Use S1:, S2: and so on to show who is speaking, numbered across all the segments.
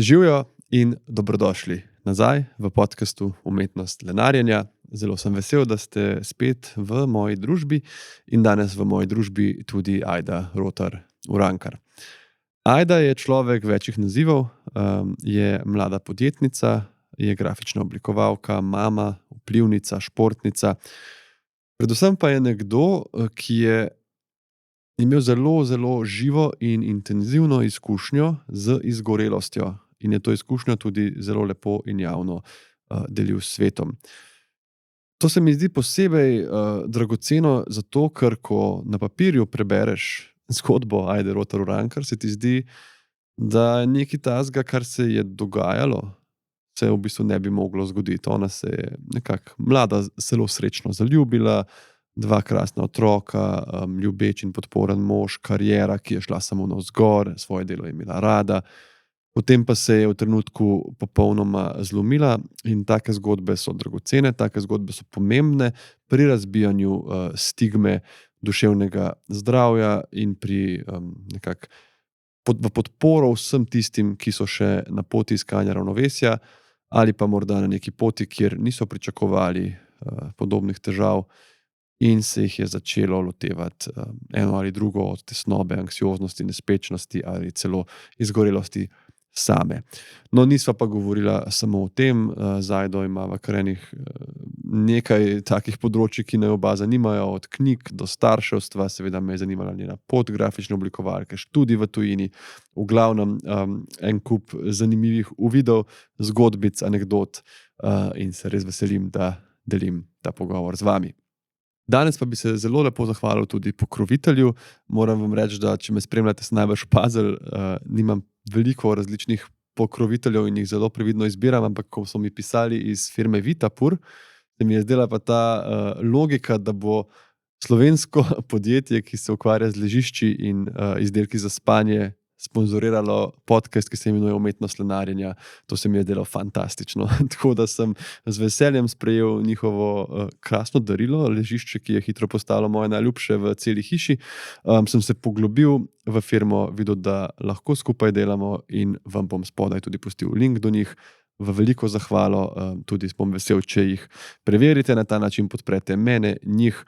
S1: Živijo in dobrodošli nazaj v podkastu Umetnost lenarjenja. Zelo sem vesel, da ste spet v moji družbi in danes v moji družbi tudi Ajda Rotar Urankar. Ajda je človek večjih nazivov, je mlada podjetnica, je grafična oblikovalka, mama, vplivnica, športnica. Predvsem pa je nekdo, ki je imel zelo živo in intenzivno izkušnjo z izgorelostjo in je to izkušnjo tudi zelo lepo in javno delil s svetom. To se mi zdi posebej dragoceno zato, ker ko na papirju prebereš zgodbo Ajde Rotar Urankar, se ti zdi, da nekaj takega, kar se je dogajalo, se v bistvu ne bi moglo zgoditi. Ona se je nekako mlada zelo srečno zaljubila, 2 krasna otroka, ljubeč in podporen mož, kariera, ki je šla samo navzgor, svoje delo je imela rada. Potem pa se je v trenutku popolnoma zlomila in take zgodbe so dragocene, take zgodbe so pomembne pri razbijanju stigme duševnega zdravja in pri v podporo vsem tistim, ki so še na poti iskanja ravnovesja ali pa morda na neki poti, kjer niso pričakovali podobnih težav in se jih je začelo lotevati eno ali drugo od tesnobe, anksioznosti, nespečnosti ali celo izgorelosti same. No, nisva pa govorila samo o tem, z Ajdo imava kar nekaj takih področji, ki naj oba zanimajo, od knjig do starševstva, seveda me je zanimala njena pot grafične oblikovalke, študij v tujini, v glavnem en kup zanimivih uvidov, zgodbic, anekdot in se res veselim, da delim ta pogovor z vami. Danes pa bi se zelo lepo zahvalil tudi pokrovitelju. Moram vam reči, da če me spremljate, sem najbrž opazil, nimam veliko različnih pokroviteljev in jih zelo previdno izbiram, ampak ko so mi pisali iz firme Vitapur, se mi je zdela pa ta logika, da bo slovensko podjetje, ki se ukvarja z ležišči in izdelki za spanje, sponzoriralo podcast, ki se imenuje Umetnost lenarjenja. To se mi je zdelo fantastično. Tako da sem z veseljem sprejel njihovo krasno darilo, ležišče, ki je hitro postalo moje najljubše v celi hiši. Sem se poglobil v firmo, videl, da lahko skupaj delamo in vam bom spodaj tudi pustil link do njih. V veliko zahvalo, tudi bom vesel, če jih preverite, na ta način podprete mene, njih.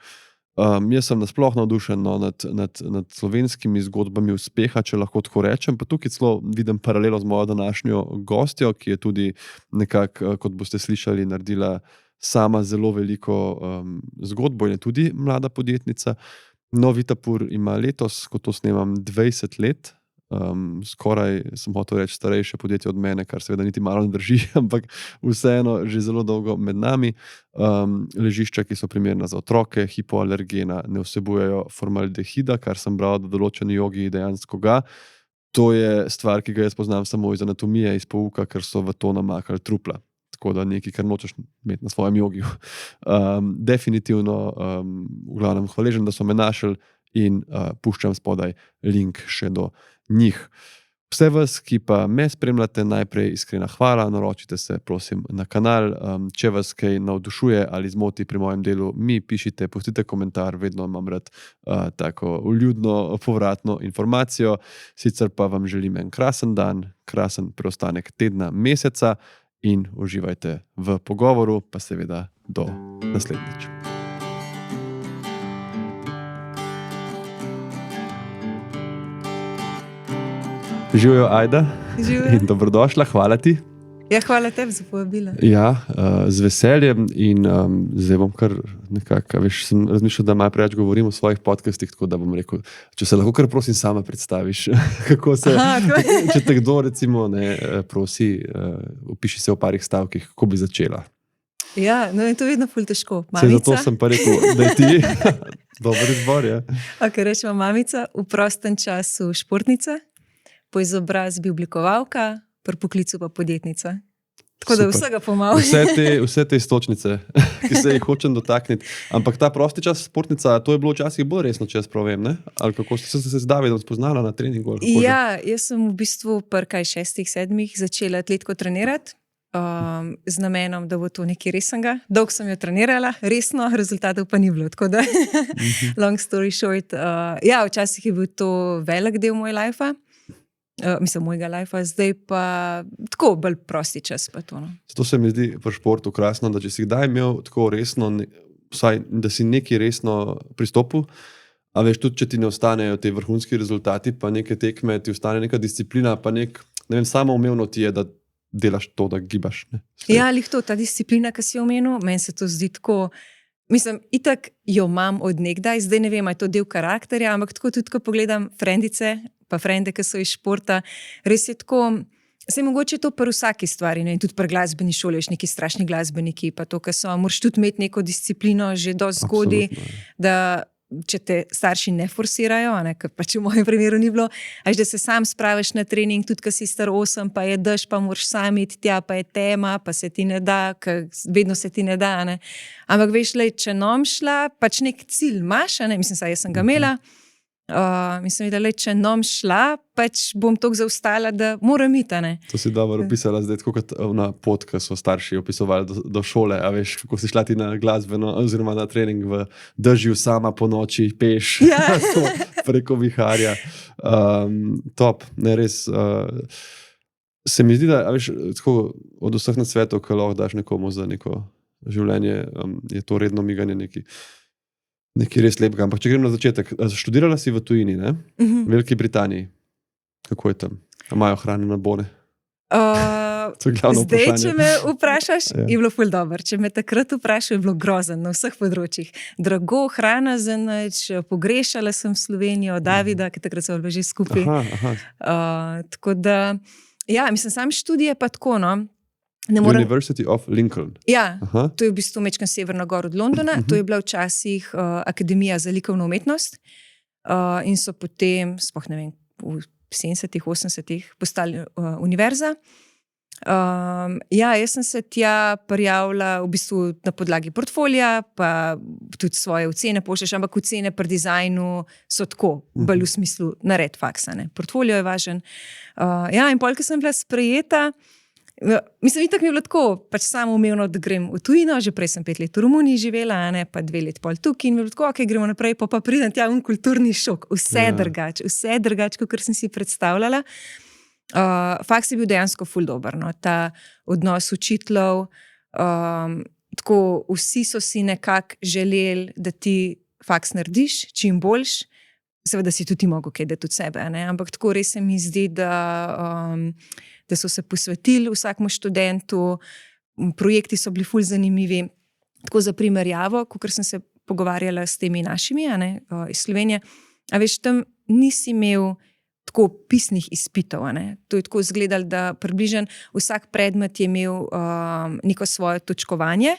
S1: Jaz sem nasploh navdušen nad slovenskimi zgodbami uspeha, če lahko tako rečem, pa tukaj celo vidim paralelo z mojo današnjo gostjo, ki je tudi nekako, kot boste slišali, naredila sama zelo veliko zgodbo in je tudi mlada podjetnica. No, Vitapur ima letos, ko to snemam, 20 let, skoraj sem hotel reči starejše podjetje od mene, kar seveda niti malo ne drži, ampak vseeno že zelo dolgo med nami. Ležišča, ki so primerna za otroke, hipoalergena, ne vsebujejo formaldehida, kar sem bral, da določeni jogi dejansko ga. To je stvar, ki ga jaz poznam samo iz anatomije, iz pouka, ker so v to namakali trupla. Tako da nekaj, kar nočeš imeti na svojem jogiju. Definitivno, v glavnem, hvaležen, da so me našli in puščam spodaj link še do njih. Vse vas, ki pa me spremljate, najprej iskrena hvala, naročite se prosim na kanal. Če vas kaj navdušuje ali zmoti pri mojem delu, mi pišite, pustite komentar, vedno imam rad tako vljudno povratno informacijo. Sicer pa vam želim en krasen dan, krasen preostanek tedna, meseca in uživajte v pogovoru, pa seveda do naslednjič. Živijo, Ajda.
S2: Živjo.
S1: In dobrodošla, hvala ti.
S2: Ja, hvala tebi za povabilo.
S1: Ja, z veseljem in zdaj bom kar nekako, sem razmišljal, da malo preveč govorim o svojih podcastih, tako da bom rekel, če se lahko kar prosim sama predstaviš, kako se, če te kdo recimo prosi, opiši se v parih stavkih, kako bi začela.
S2: Ja, no in to je vedno ful težko.
S1: Saj zato sem pa rekel, da je ti dober izbor, ja.
S2: Ok, rečemo mamica, v prostem času športnica, po izobrazbi oblikovalka, pri poklicu pa podjetnica. Tako da vsega pomalo.
S1: Vse te istočnice, ki se jih hočem dotakniti. Ampak ta prosti čas športnica, to je bilo včasih bolj resno, če jaz prav vem, ne? Ali kako ste se z Davidom spoznala na treningu?
S2: Ja, jaz sem v bistvu pri 6-7 začela atletko trenirati. Z namenom, da bo to nekaj resnega. Dolgo sem jo trenirala, resno, rezultatov pa ni bilo. Tako da, long story short, ja, včasih je bil to velik del moj life-a. mislim, mojega lifea, zdaj pa tako bolj prosti čas. Pa to, no.
S1: Zato se mi zdi pri športu krasno, da če si kdaj imel tako resno, vsaj da si nekaj resno pristopil, a veš, tudi če ti ne ostanejo te vrhunski rezultati, pa neke tekme, ti ostane neka disciplina, pa ne vem, samoumevno ti je, da delaš to, da gibaš. Ne?
S2: Ja, lih to, ta disciplina, ki si jo omenil, meni se to zdi tako. Mislim, itak jo imam od nekdaj, zdaj ne vem, ali je to del karakterja, ampak tako tudi, ko pogledam frendice, pa frende, ki so iz športa, res je tako, se mogoče to pri vsaki stvari, ne? In tudi pri glasbeni šoli, veš, neki strašni glasbeniki, pa to, ki so, moraš tudi imeti neko disciplino že do zgodi, da če te starši ne forsirajo, ne, kar pač v mojem primeru ni bilo, až da se sam spraviš na trening, tudi ko si star 8, pa je dež, pa moraš sam iti tja, pa je tema, pa se ti ne da, ker vedno se ti ne da. Ne. Ampak veš, lej, če nom šla, pač nek cilj imaš, ne, mislim, saj jaz sem ga imela, mislim, da lej, če nom šla, pač bom toliko zaostala, da moram iti. Ne.
S1: To si dobro opisala zdaj, tako kot na pot, ko so starši opisovali do šole, a veš, kako si šla ti na glasbeno oziroma na trening v dežju sama po noči, peš,
S2: Ja.
S1: preko viharja. Top, ne res. Se mi zdi, da a veš, tako, od vseh na svetu, ko lahko daš nekomu za neko življenje, je to redno miganje nekaj res lepega. Ampak če grem na začetek, študirala si v tujini, ne? V Veliki Britaniji. Kako je tam? A imajo hrane na bone? To je glavno
S2: Zdaj,
S1: vprašanje.
S2: če me vprašaš,
S1: Ja.
S2: je bilo ful dobro. Če me takrat vprašaš, je bilo grozno na vseh področjih. Drago, hrana za nič, pogrešala sem Slovenijo, Davida, ki takrat so bili že skupaj. Tako da, ja, mislim, sam študije pa tako, no. Ne morem,
S1: University of Lincoln.
S2: ja,
S1: Aha.
S2: to je v bistvu mečkan severno gor od Londona, to je bila včasih Akademija za likovno umetnost in so potem, sploh ne vem, v 70-ih, 80-ih postali univerza. Ja, jaz sem se tja prijavila v bistvu na podlagi portfolija, pa tudi svoje ocene pošlješ, ampak ocene pri dizajnu so tako, bolj v smislu nared faksa, ne. Portfolio je važen. Ja, in pol, ko sem bila sprejeta, mislim, itak mi je bilo tako, pač samoumevno, da grem v tujino, že prej sem 5 let v Romuniji živela, ne, pa 2 let pol tukaj in mi je bilo tako, ok, gremo naprej, pa pridem tja v kulturni šok, vse drugače, kot sem si predstavljala. Faks je bil dejansko ful dober, no, ta odnos učiteljev, tako vsi so si nekako želeli, da ti faks narediš čim boljš, seveda si tudi ti mogel kaj dati od sebe, ne? Ampak tako res se mi zdi, da so se posvetili vsakemu študentu, projekti so bili ful zanimivi, tako za primerjavo, kakor sem se pogovarjala s temi našimi, a ne, iz Slovenije, a veš, tam nisi imel tako pisnih izpitov, a ne. To je tako izgledalo, da približno vsak predmet je imel neko svoje točkovanje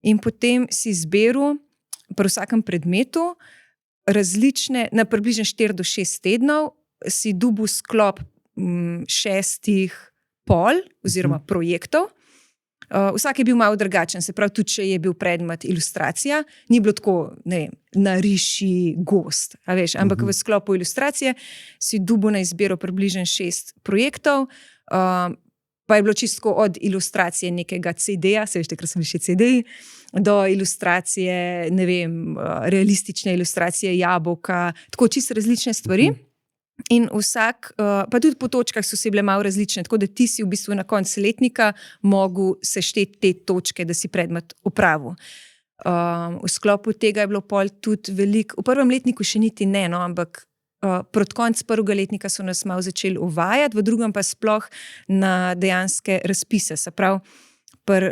S2: in potem si izberal pri vsakem predmetu različne, na približno 4 do 6 tednov si dobil sklop 6 pol oziroma projektov. Vsak je bil malo drugačen, se pravi, tudi če je bil predmet ilustracija, ni bilo tako, ne vem, nariši gozd, a veš, ampak v sklopu ilustracije si dobil na izbiro približno 6 projektov, pa je bilo čisto od ilustracije nekega CD-ja, se veš, takrat so bili še CD-ji, do ilustracije, ne vem, realistične ilustracije jabolka, tako čisto različne stvari. In vsak, pa tudi po točkah so se bile malo različne, tako da ti si v bistvu na koncu letnika mogel sešteti te točke, da si predmet opravil. V sklopu tega je bilo pol tudi veliko, v prvem letniku še niti ne, no, ampak proti koncu prvega letnika so nas malo začeli uvajati, v drugem pa sploh na dejanske razpise. Se pravi, pri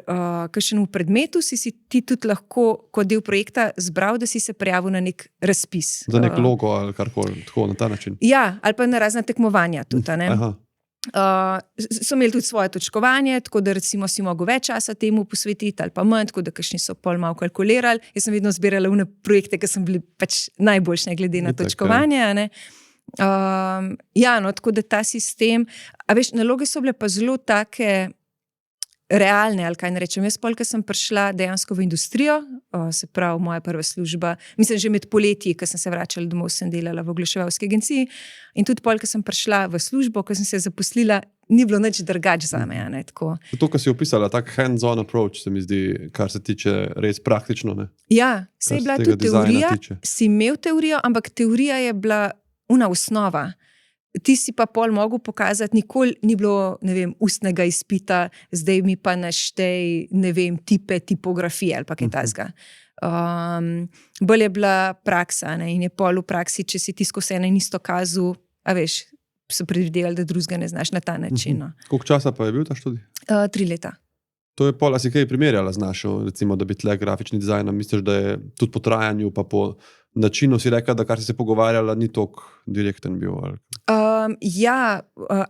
S2: kakšnemu predmetu si ti tudi lahko kot del projekta zbral, da si se prijavil na nek razpis.
S1: Za nek logo ali karkoli, tako na ta način.
S2: Ja, ali pa na razna tekmovanja tudi, ne. So imeli tudi svoje točkovanje, tako da recimo si mogel več časa temu posvetiti ali pa manj, tako da kakšni so pol malo kalkulirali. Jaz sem vedno zbirala une projekte, ki so bili pač najboljše glede na točkovanje, ne. Ja, no, tako da ta sistem, a veš, naloge so bile pa zelo take realne, ali kaj ne rečem. Jaz pol, ko sem prišla dejansko v industrijo, se pravi, moja prva služba, mislim, že med poletji, ko sem se vračala domov, sem delala v oglaševalski agenciji in tudi pol, ko sem prišla v službo, ko sem se zaposlila, ni bilo nič drugače zame, ne, tako.
S1: To, kar si opisala, tak hands-on approach, se mi zdi, kar se tiče res praktično, ne?
S2: Ja, se je bila tudi teorija, si imel teorijo, ampak teorija je bila una osnova. ti si pa pol mogel pokazati, nikoli ni bilo, ne vem, ustnega izpita, zdaj mi pa naštej, ne vem, tipografije ali pa kaj takega. Bolj je bila praksa, ne, in je pol v praksi, če si ti skozi eno in isto kazu, a veš, so predvidevali, da drugega ne znaš na ta način. No.
S1: Koliko časa pa je bil ta študij?
S2: 3 leta.
S1: To je pol, a si kaj primerjala z našo, recimo, da bi tle grafični dizajn, misliš, da je tudi po trajanju, pa po načinu si rekla, da kar si se pogovarjala, ni toliko direkten bil? Ali?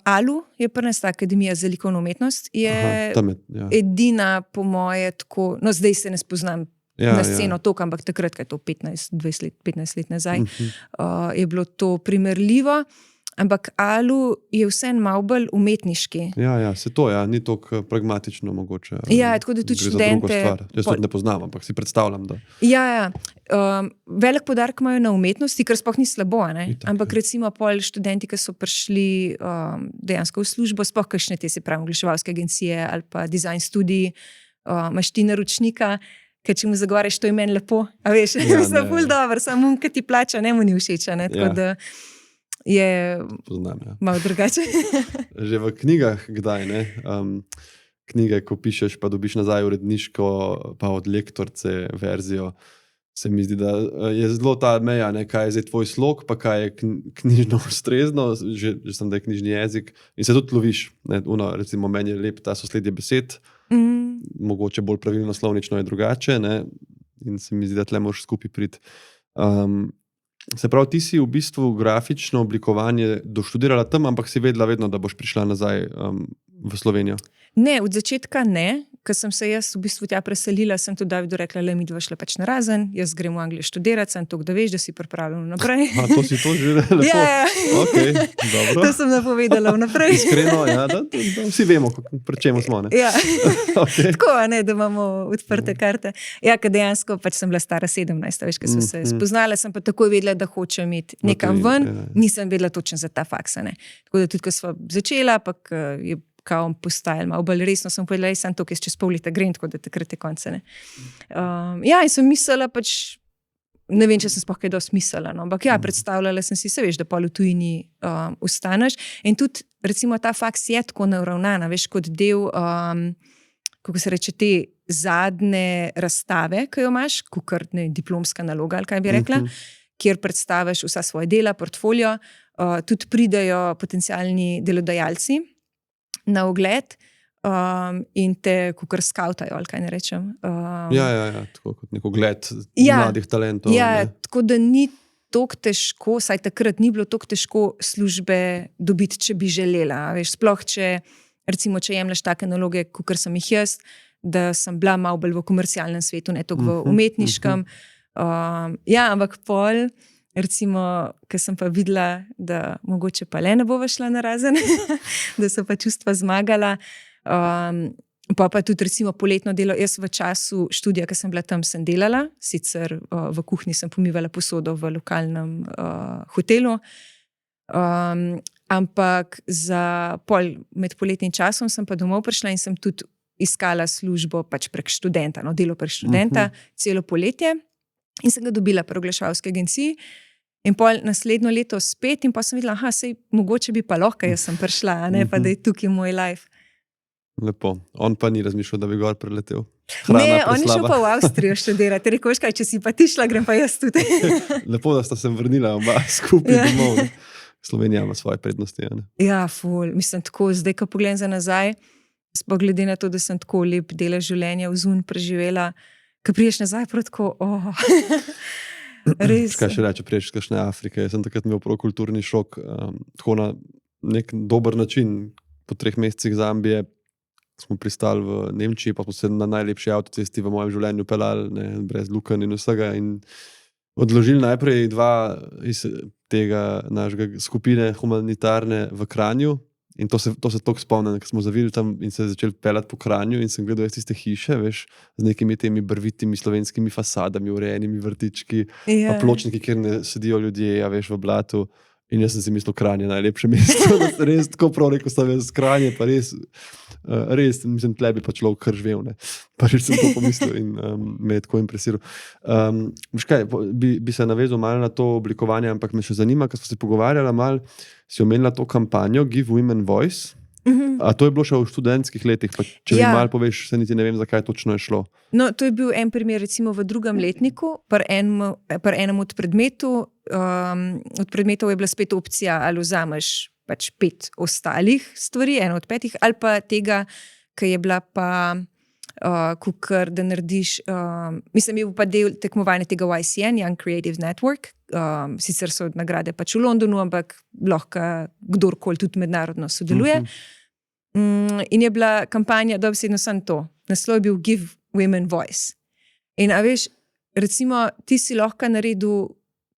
S2: ALU je pri nas ta Akademija za likovno umetnost, je edina, po moje, tako, no zdaj se ne spoznam na sceno toliko, ampak takrat, kaj je to 15 let nazaj, je bilo to primerljivo. Ampak ALU je vseeno malo bolj umetniški.
S1: Se to, ni toliko pragmatično mogoče.
S2: Tako da tudi študente...
S1: Jaz tudi ne poznam, ampak si predstavljam, da...
S2: Velik poudarek imajo na umetnosti, kar sploh ni slabo, ne? Itak, ampak recimo pol študenti, ki so prišli dejansko v službo, sploh kakšne te, se pravi, oglaševalske agencije ali pa design studiji, imaš ti naročnika, ker če mu zagovarjaš, to je meni lepo, a veš, mislim, ful dobro, samo ki ti plača, ne mu ni všeč, ne? Tako da je malo drugače.
S1: Že v knjigah kdaj, ne? Knjige, ko pišeš, pa dobiš nazaj uredniško, pa od lektorce verzijo, se mi zdi, da je zelo ta meja, ne? Kaj je zdaj tvoj slog, pa kaj je knjižno ustrezno, že sem, da je knjižni jezik, in se tudi loviš. Ne? Recimo, meni je lep ta sosledje besed, mogoče bolj pravilno slovnično je drugače, ne? In se mi zdi, da tle moraš skupaj priti. Se pravi, ti si v bistvu grafično oblikovanje doštudirala tam, ampak si vedela vedno, da boš prišla nazaj v Slovenijo?
S2: Ne, od začetka ne, ker sem se jaz v bistvu tja preselila, sem tudi Davidu rekla, le mi dva šla pač na razen, jaz grem v Anglijo študirati, sem toliko, da veš, da si pripravljena naprej.
S1: To si to že lepo? Okay, dobro.
S2: To sem napovedala vnaprej.
S1: Iskreno, da vsi vemo, pri čemu smo, ne?
S2: Okay. Tako, ne, da imamo odprte karte. Ker dejansko pač sem bila stara 17, veš, ker sem se spoznala, sem pa takoj vedela, da hočem iti nekam ven, nisem vedela točno za ta faks, ne. Tako da tudi, ko sva začela, pa je kao postajal malo bolj resno, sem povedala, sem to, ki čez pol leta grem, tako da takrat je konce, ne. In sem mislila pač, ne vem, če sem sploh kaj dosti mislila, no, ampak predstavljala sem si, se veš, da pol v tujini ostaneš in tudi, recimo, ta faks je tako naravnana, veš, kot del, kako se reče, te zadnje razstave, ki jo imaš, kakor diplomska naloga, ali kaj bi rekla, kjer predstaviš vsa svoja dela, portfolio, tudi pridejo potencialni delodajalci na ogled in te kakor skavtajo, ali kaj ne rečem.
S1: Tako kot nek ogled mladih talentov.
S2: Tako da ni toliko težko, saj takrat ni bilo toliko težko službe dobiti, če bi želela. Veš, sploh, recimo, če jemlješ take naloge, kakor sem jih jaz, da sem bila malo bolj v komercialnem svetu, ne toliko v umetniškem. Ampak pol, recimo, ker sem pa videla, da mogoče pa le ne bova šla na razen, da so pa čustva zmagala. Pa tudi recimo poletno delo, jaz v času študija, ki sem bila tam, sem delala, sicer v kuhinji sem pomivala posodo v lokalnem hotelu, ampak med poletnim časom sem pa domov prišla in sem tudi iskala službo pač prek študenta, delo prek študenta, celo poletje. In sem ga dobila pri oglaševalski agenciji in pol naslednjo leto spet in pa sem videla, sej mogoče bi pa lahko, jaz sem prišla, ne, pa da je tukaj moj life.
S1: Lepo. On pa ni razmišljal, da bi gor preletel?
S2: Ne, on je šel pa v Avstrijo študirati. Rekel, veš kaj, če si pa ti šla, grem pa jaz tudi.
S1: Lepo, da sta se vrnila oba skupaj domov. Slovenija ima svoje prednosti, ne?
S2: Ful. Mislim, tako, zdaj, ko pogledam za nazaj, sploh glede na to, da sem tako lep dela življenja vzun preživela, ko priješ nazaj, prav tako, res.
S1: Kaj še reče, priješ iz kakšne Afrike. Jaz sem takrat imel prav kulturni šok, tako na nek dober način. Po 3 mesecih Zambije smo pristali v Nemčiji, pa smo se na najlepši avtocesti v mojem življenju pelali, ne, brez lukenj in vsega. In odložili najprej 2 iz tega našega skupine humanitarne v Kranju. In to se toliko spomnim, ker smo zavili tam in se začeli pelati po Kranju in sem gledal tiste hiše, veš, z nekimi temi brvitimi slovenskimi fasadami, urejenimi vrtički, pa pločniki, kjer ne sedijo ljudje, veš, v blatu. In jaz sem si mislil, Kranj je najlepše mesto, da se res tako prav rekel, sem jaz Kranj, pa res, mislim, tle bi pa človek kar živel, ne. Pa res sem to pomislil in me je tako impresiral. Veš kaj, bi se navezal malo na to oblikovanje, ampak me še zanima, ker smo se pogovarjali malo, si omenila to kampanjo Give Women Voice. A to je bilo še v študentskih letih, pa če mi malo poveš, se niti ne vem, zakaj točno je šlo.
S2: No, to je bil en primer, recimo v drugem letniku, pri enem od predmetov je bila spet opcija, ali vzameš pač 5 ostalih stvari, eno od 5, ali pa tega, ki je bila pa kukar, da narediš, mislim, je bil pa del tekmovanja tega YCN, Young Creative Network, sicer so nagrade pač v Londonu, ampak lahko kdorkoli tudi mednarodno sodeluje. In je bila kampanja, dobesedno samo to. Naslov je bil Give Women Voice. In a veš, recimo, ti si lahko naredil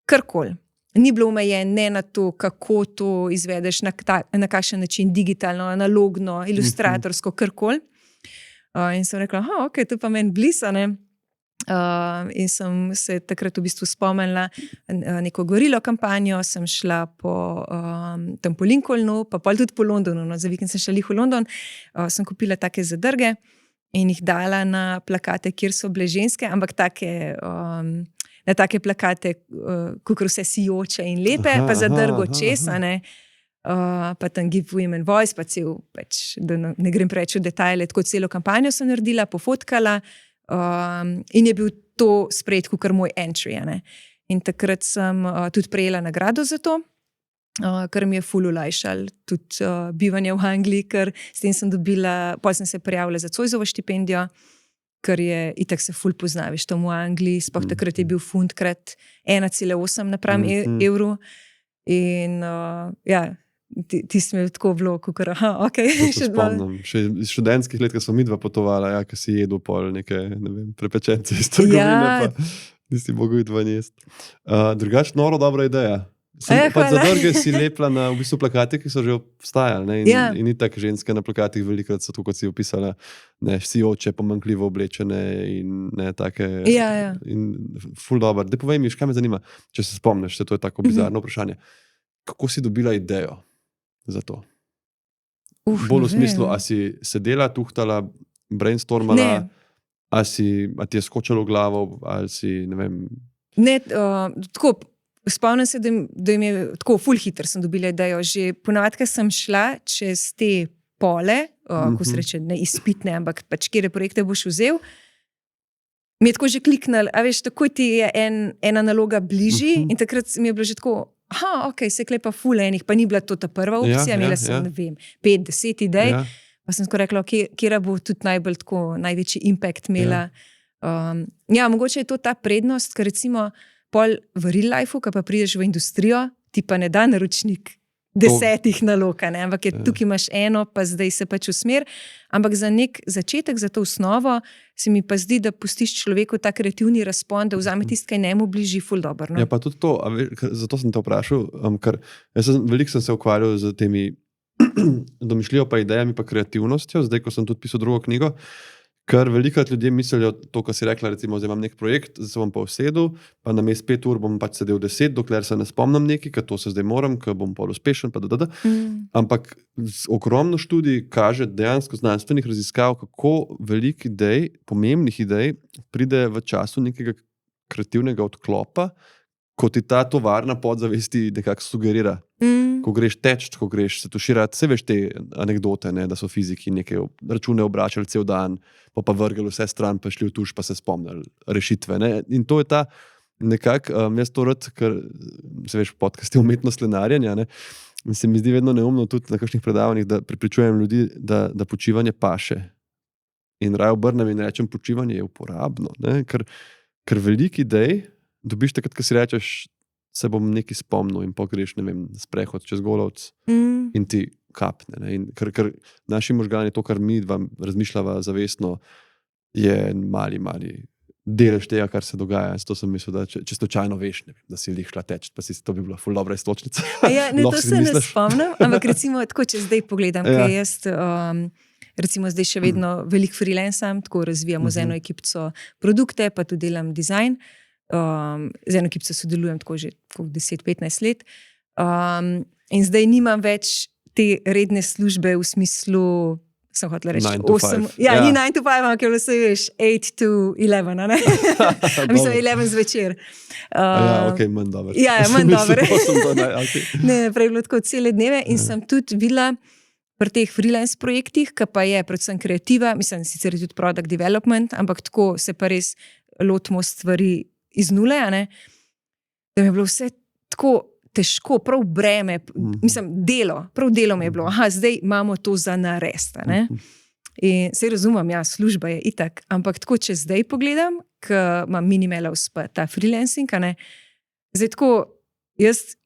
S2: karkoli. Ni bilo omejen ne na to, kako to izvedeš, na kakšen način, digitalno, analogno, ilustratorsko, karkoli. In sem rekla, ok, to pa meni blizu, ne. In sem se takrat v bistvu spomnila neko gorilo kampanjo, sem šla tam po Lincolnu, pa pol tudi po Londonu, no, za vikend sem šla v London, sem kupila take zadrge in jih dala na plakate, kjer so bile ženske, ampak na take plakate, kakor vse sijoče in lepe, pa zadrgo česa, ne. Pa tam Give Women Voice, pa cel, pač, da ne grem preveč v detajle, tako celo kampanjo sem naredila, pofotkala, in je bil to sprejet kakor moj entry, ne. In takrat sem tudi prejela nagrado za to, kar mi je ful olajšalo tudi bivanje v Angliji, ker s tem sem dobila, potem sem se prijavila za Zoisovo štipendijo, ker je itak se ful poznaviš tam v Angliji, sploh takrat je bil funt krat 1,8 napram evru in ti smo tako bilo, kakor, ok.
S1: Se spomnim, še iz študentskih let, ko smo midva potovala, ko si jedel pol neke, ne vem, prepečence iz trgovine, pa nisi mogel iti ven jesti. Drugač, noro dobra ideja. Pač zadrge si lepla na v bistvu plakate, ki so že obstajali, ne? In itak ženske na plakatih velikrat so to, kot si opisala, ne, sijoče, pomanjkljivo oblečene in ne, take, in ful dober. Daj povej mi, kaj me zanima, če se spomniš, to je tako bizarno vprašanje. Kako si dobila idejo za to? Bolj v smislu, a si sedela, tuhtala, brainstormala, a ti je skočilo v glavo, ali si, ne vem.
S2: Ne, tako, spomnim se, da jim je tako ful hitro sem dobila idejo. Že ponavadka sem šla čez te pole, ko se reče, ne izpitne, ampak pač kjere projekte boš vzel. Mi je tako že kliknil, a veš, takoj ti je ena naloga bližji in takrat mi je bilo že tako, ok, se klepa ful enih, pa ni bila to ta prva opcija, imela sem, ne vem, 5-10 idej, pa sem tako rekla, kjera bo tudi najbolj tako, največji impact imela. Mogoče je to ta prednost, ker recimo pol v real lifeu, ko pa prideš v industrijo, ti pa ne da naročnik 10 nalog, ne, ampak tukaj imaš eno, pa zdaj se pač usmer, ampak za nek začetek, za to osnovo, se mi pa zdi, da pustiš človeku ta kreativni razpon, da vzame tisto, kaj njemu bliži, ful dobro. No?
S1: Ja, pa tudi to, zato sem te vprašal, ker veliko sem se ukvarjal z temi domišljijo pa idejami pa kreativnostjo, zdaj, ko sem tudi pisal drugo knjigo, ker velikrat ljudje mislijo to, ko si rekla, recimo, zdaj imam nek projekt, zdaj se bom pa usedel, pa namesto 5 ur bom pač sedel 10, dokler se ne spomnim nekaj, ker to se zdaj moram, ker bom pol uspešen, pa Ampak ogromno študij kaže dejansko znanstvenih raziskav, kako veliko idej, pomembnih idej, pride v času nekega kreativnega odklopa, ko ti ta tovarna podzavesti nekako sugerira. Ko greš teč, ko greš se tuširati, vse veš te anekdote, ne, da so fiziki neke račune obračali cel dan, pa vrgli vse stran, pa šli v tuš, pa se spomnili rešitve. Ne. In to je ta nekako, jaz to rad, ker se veš, podcast je umetnost lenarjenja, ne, in se mi zdi vedno neumno tudi na kakšnih predavanjih, da prepričujem ljudi, da počivanje paše. In raje obrnem in rečem, počivanje je uporabno, ne, ker veliko idej dobiš takrat, ko si rečeš, se bom nekaj spomnil in pogreš, ne vem, sprehod čez Golovc in ti kapne. Ne? In ker naši možgani, to, kar mi dva razmišljava zavestno, je mali delež tega, kar se dogaja. Zato sem mislil, da če slučajno veš, ne vem, da si šla teč, pa to bi bila ful dobra istočnica.
S2: To se ne spomnim, ampak recimo, tako, če zdaj pogledam, kaj jaz recimo zdaj še vedno veliko freelancam, tako razvijamo z eno ekipco produkte, pa tudi delam dizajn. Z eno ekipco sodelujem tako že 10-15 let. In zdaj nimam več te redne službe v smislu, sem hotela reči,
S1: 9 to 5.
S2: Ja, ni 9 to 5, ampak je vse veš, 8 to 11, a ne? Mislim, 11 zvečer.
S1: Ja, ok, manj dobro.
S2: Ja, manj dobro.
S1: Okay.
S2: Ne, prej je bilo tako cele dneve in sem tudi videla pri teh freelance projektih, ki pa je predvsem kreativa, mislim, sicer je tudi product development, ampak tako se pa res lotimo stvari iz nule, a ne? Da mi je bilo vse tako težko, prav breme, mislim, prav delo mi je bilo, zdaj imamo to za narest, ne? In se razumem, ja, služba je itak, ampak tako, če zdaj pogledam, ko imam minimalov pa ta freelancing, ne? Zdaj tako, jaz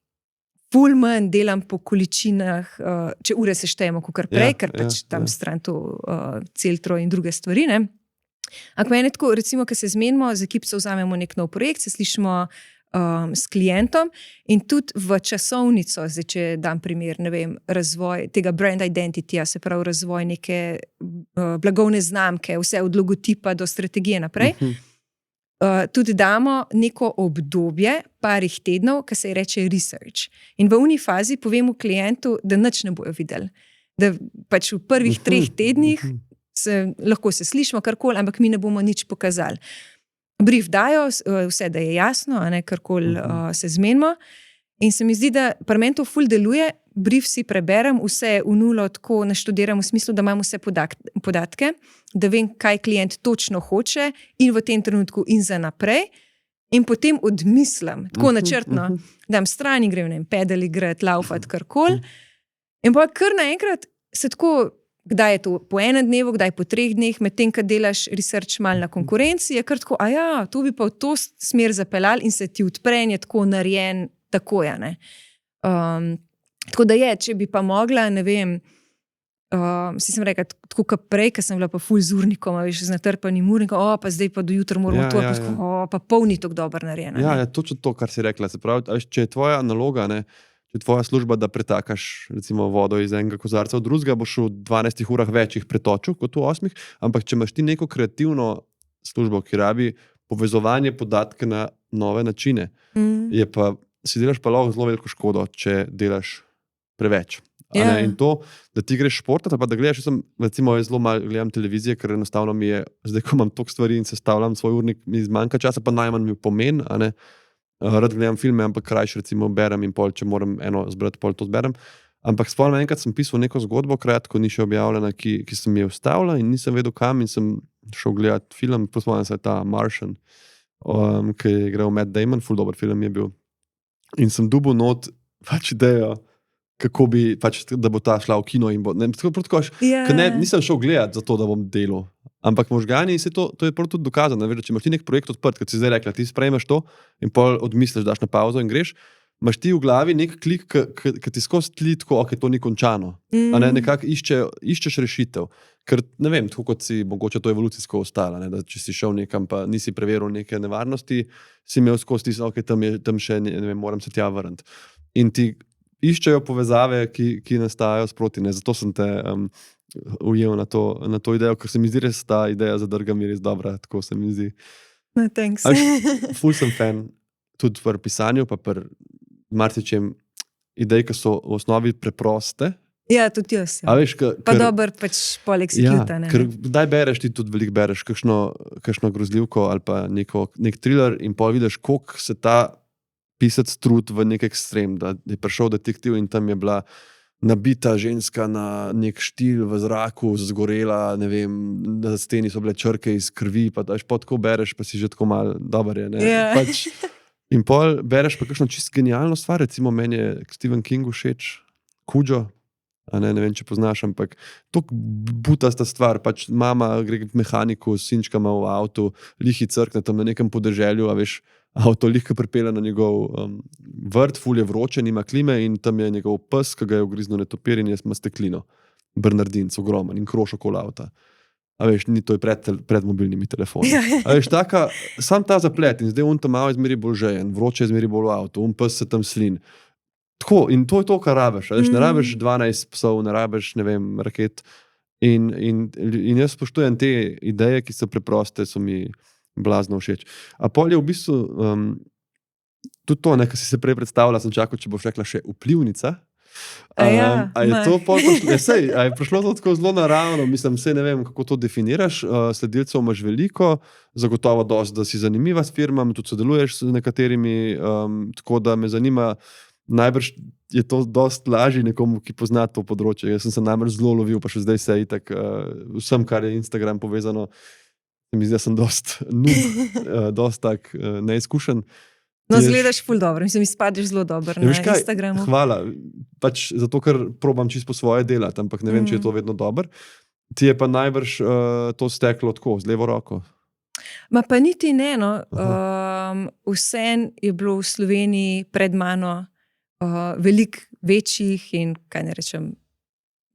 S2: ful manj delam po količinah, če ure se štejemo kakor prej, ker pač tam stran to celtro in druge stvari, ne? Ampak meni tako, recimo, ko se zmenimo, z ekipco vzamemo nek nov projekt, se slišimo s klientom in tudi v časovnico, zdaj, če dam primer, ne vem, razvoj tega brand identityja, se pravi razvoj neke blagovne znamke, vse od logotipa do strategije naprej, tudi damo neko obdobje, parih tednov, ki se ji reče research. In v uni fazi povemo klientu, da nič ne bojo videli. Da pač v prvih 3 tednih lahko se slišimo karkoli, ampak mi ne bomo nič pokazali. Brief dajo, vse, da je jasno, a ne karkoli se zmenimo. In se mi zdi, da pri meni to ful deluje, brief si preberem, vse v nulo tako naštudiram v smislu, da imam vse podatke, da vem, kaj klient točno hoče in v tem trenutku in za naprej. In potem odmislim, tako načrtno, dam stran in grem, ne vem, pedali, igrati, laufati, karkoli. In pa kar naenkrat se tako, kdaj je to po enem dnevu, kdaj po 3 dneh, med tem, kad delaš research mal na konkurenci, je kar tako, to bi pa v to smer zapeljal in se ti odpre in je tako narejen tako, ja, ne. Tako da je, če bi pa mogla, ne vem, si sem rekla, tako kot prej, ko sem bila pa ful z urnikom, veš, z natrpanim urnikom, pa zdaj pa do jutra moramo pa pol ni tako dobro narejena.
S1: Ja, točno to, kar si rekla, se pravi, če je tvoja naloga, ne, če je tvoja služba, da pretakaš recimo vodo iz enega kozarca v drugega, boš v 12 urah večjih pretočil kot v 8, ampak če imaš ti neko kreativno službo, ki rabi povezovanje podatke na nove načine, je pa, si delaš pa lahko zelo veliko škodo, če delaš preveč. In to, da ti greš športati, pa da gledaš, recimo jaz zelo malo gledam televizije, ker enostavno mi je, zdaj ko imam toliko stvari in sestavljam svoj urnik, mi zmanjka časa, pa najmanj mi pomen, a ne. Rad gledam filme, ampak krajš recimo berem in pol, če moram eno zbrati, pol to zberem. Ampak spomnim, enkrat sem pisal neko zgodbo, kratko, ni še objavljena, ki sem je ustavila in nisem vedel kam in sem šel gledati film, spomnim se ta Martian, ki je igral Matt Damon, ful dober film je bil. In sem dobil not pač idejo, kako bi, pač, da bo ta šla v kino in bo, nisem šel gledati za to, da bom delal. Ampak možgani, to je prav tudi dokazano, da če imaš ti nek projekt odprt, kot si zdaj rekla, ti sprejmeš to in pol odmisliš, daš na pauzo in greš, imaš ti v glavi nek klik, ki ti skozi tli tako, to ni končano. A ne, nekako iščeš rešitev. Ker, ne vem, tako kot si mogoče to evolucijsko ostala, ne, da če si šel nekam, pa nisi preveril neke nevarnosti, si imel skozi tisto, tam še, ne vem, moram se tja vrniti. In ti iščejo povezave, ki nastajajo sproti, ne, zato sem te ujel na to idejo, ker se mi zdi res ta ideja za drga mi res dobra, tako se mi zdi.
S2: No, thanks.
S1: Ful sem fan, tudi pri pisanju, pa pri marsičem idej, ki so v osnovi preproste.
S2: Ja, tudi jaz. Ja.
S1: Veš,
S2: pa dober pač pol executa.
S1: Ja, ker kdaj bereš, ti tudi veliko bereš, kakšno grozljivko ali pa nek thriller in pol vidiš, koliko se ta pisec trud v nek ekstrem, da je prišel detektiv in tam je bila nabita ženska na nek štil v zraku, zgorela, ne vem, na steni so bile črke iz krvi, pa daš pa tako bereš, pa si že tako malo dober je, ne.
S2: Yeah.
S1: Pač, in pol bereš pa kakšno čisto genialno stvar, recimo meni je Stephen King všeč, Cujo, ne vem, če poznaš, ampak toliko butasta stvar, pač mama gre k mehaniku, sinčka ima v avtu, lihi crkne tam na nekem podeželju, a veš, avto lihko pripelje na njegov vrt, ful je vroče, nima klime in tam je njegov pes, ki ga je ugriznil netopir in ima steklino. Bernardinc, ogromen in kroš okoli avta. A veš, to je pred mobilnimi telefoni. A veš, sam ta zaplet in zdaj tam malo izmeri bolj žejen, vroče izmeri bolj v avtu, pes se tam slin. Tako, in to je to, kar rabiš. Veš, ne rabiš 12 psov, ne rabiš, ne vem, raket. In jaz spoštujem te ideje, ki so preproste, so mi blazno všeč. A pol je v bistvu tudi to, kar si se prej predstavljala, sem čakal, če boš rekla še vplivnica. A je to je prišlo to tako zelo naravno, mislim, ne vem, kako to definiraš, sledilcev imaš veliko, zagotovo dosti, da si zanimiva s firmami, tudi sodeluješ s nekaterimi, tako da me zanima, najbrž je to dosti lažje nekomu, ki pozna to področje. Jaz sem se namreč zelo lovil, pa še zdaj se itak vsem, kar je Instagram povezano, mi zdi, da sem dosti tak neizkušen.
S2: No, zgledaš ful dobro, mislim, izpadeš zelo dobro na Instagramu.
S1: Hvala, pač zato, ker probam čisto po svoje delati, ampak ne vem, če je to vedno dobro. Ti je pa najbrž to steklo tako, z levo roko.
S2: Ma pa niti ne, no. Vsem je bilo v Sloveniji pred mano veliko večjih in, kaj ne rečem,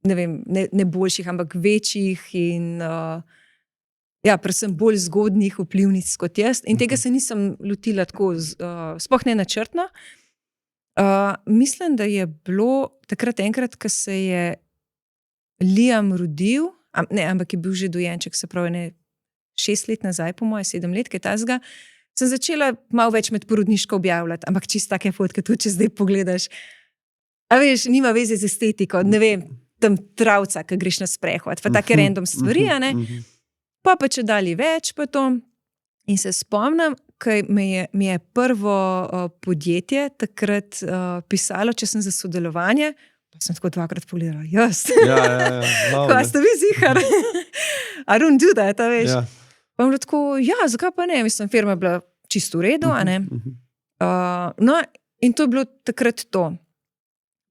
S2: ne vem, ne boljših, ampak večjih in predvsem bolj zgodnih vplivnic kot jaz. In tega se nisem lotila tako, sploh ne načrtno. Mislim, da je bilo takrat enkrat, ko se je Liam rodil, ampak je bil že dojenček, se pravi 6 let nazaj, po moje 7 let, kaj tazga, sem začela malo več med porodniško objavljati, ampak čisto take fotke, tudi če zdaj pogledaš. A veš, nima veze z estetiko, ne vem, tam travca, ki greš na sprehod, pa take random stvari, a ne. Pa če dali več pa to. In se spomnim, ko mi je prvo podjetje takrat pisalo, če sem za sodelovanje, pa sem tako 2-krat pogledala, jaz. Ko ste vi zihar? I don't do that, a veš. Pa mi bilo tako, zakaj pa ne? Mislim, firma je bila čisto v redu, a ne? No, in to je bilo takrat to.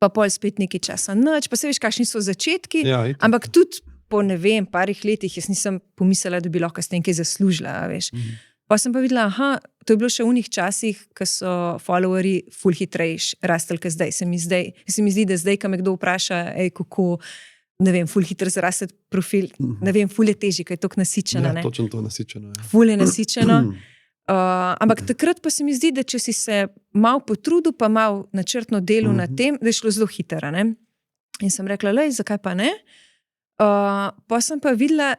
S2: Pa pol spet nekaj časa nič, pa se veš, kakšni so začetki, ampak tudi po, ne vem, parih letih, jaz nisem pomislila, da bi lahko s tem kaj zaslužila, veš. Pa sem pa videla, to je bilo še v unih časih, ko so followerji ful hitrejš rastli, kot zdaj. Se mi zdi, da zdaj, ko me kdo vpraša, kako, ne vem, ful hitro zrasti profil, ne vem, ful je težji, ko je toliko nasičeno.
S1: Ja, točno to nasičeno.
S2: Ful je nasičeno. Ampak takrat pa se mi zdi, da če si se malo potrudil, pa malo načrtno delal na tem, da je šlo zelo hitro, ne. In sem rekla, zakaj pa ne? Pa sem pa videla,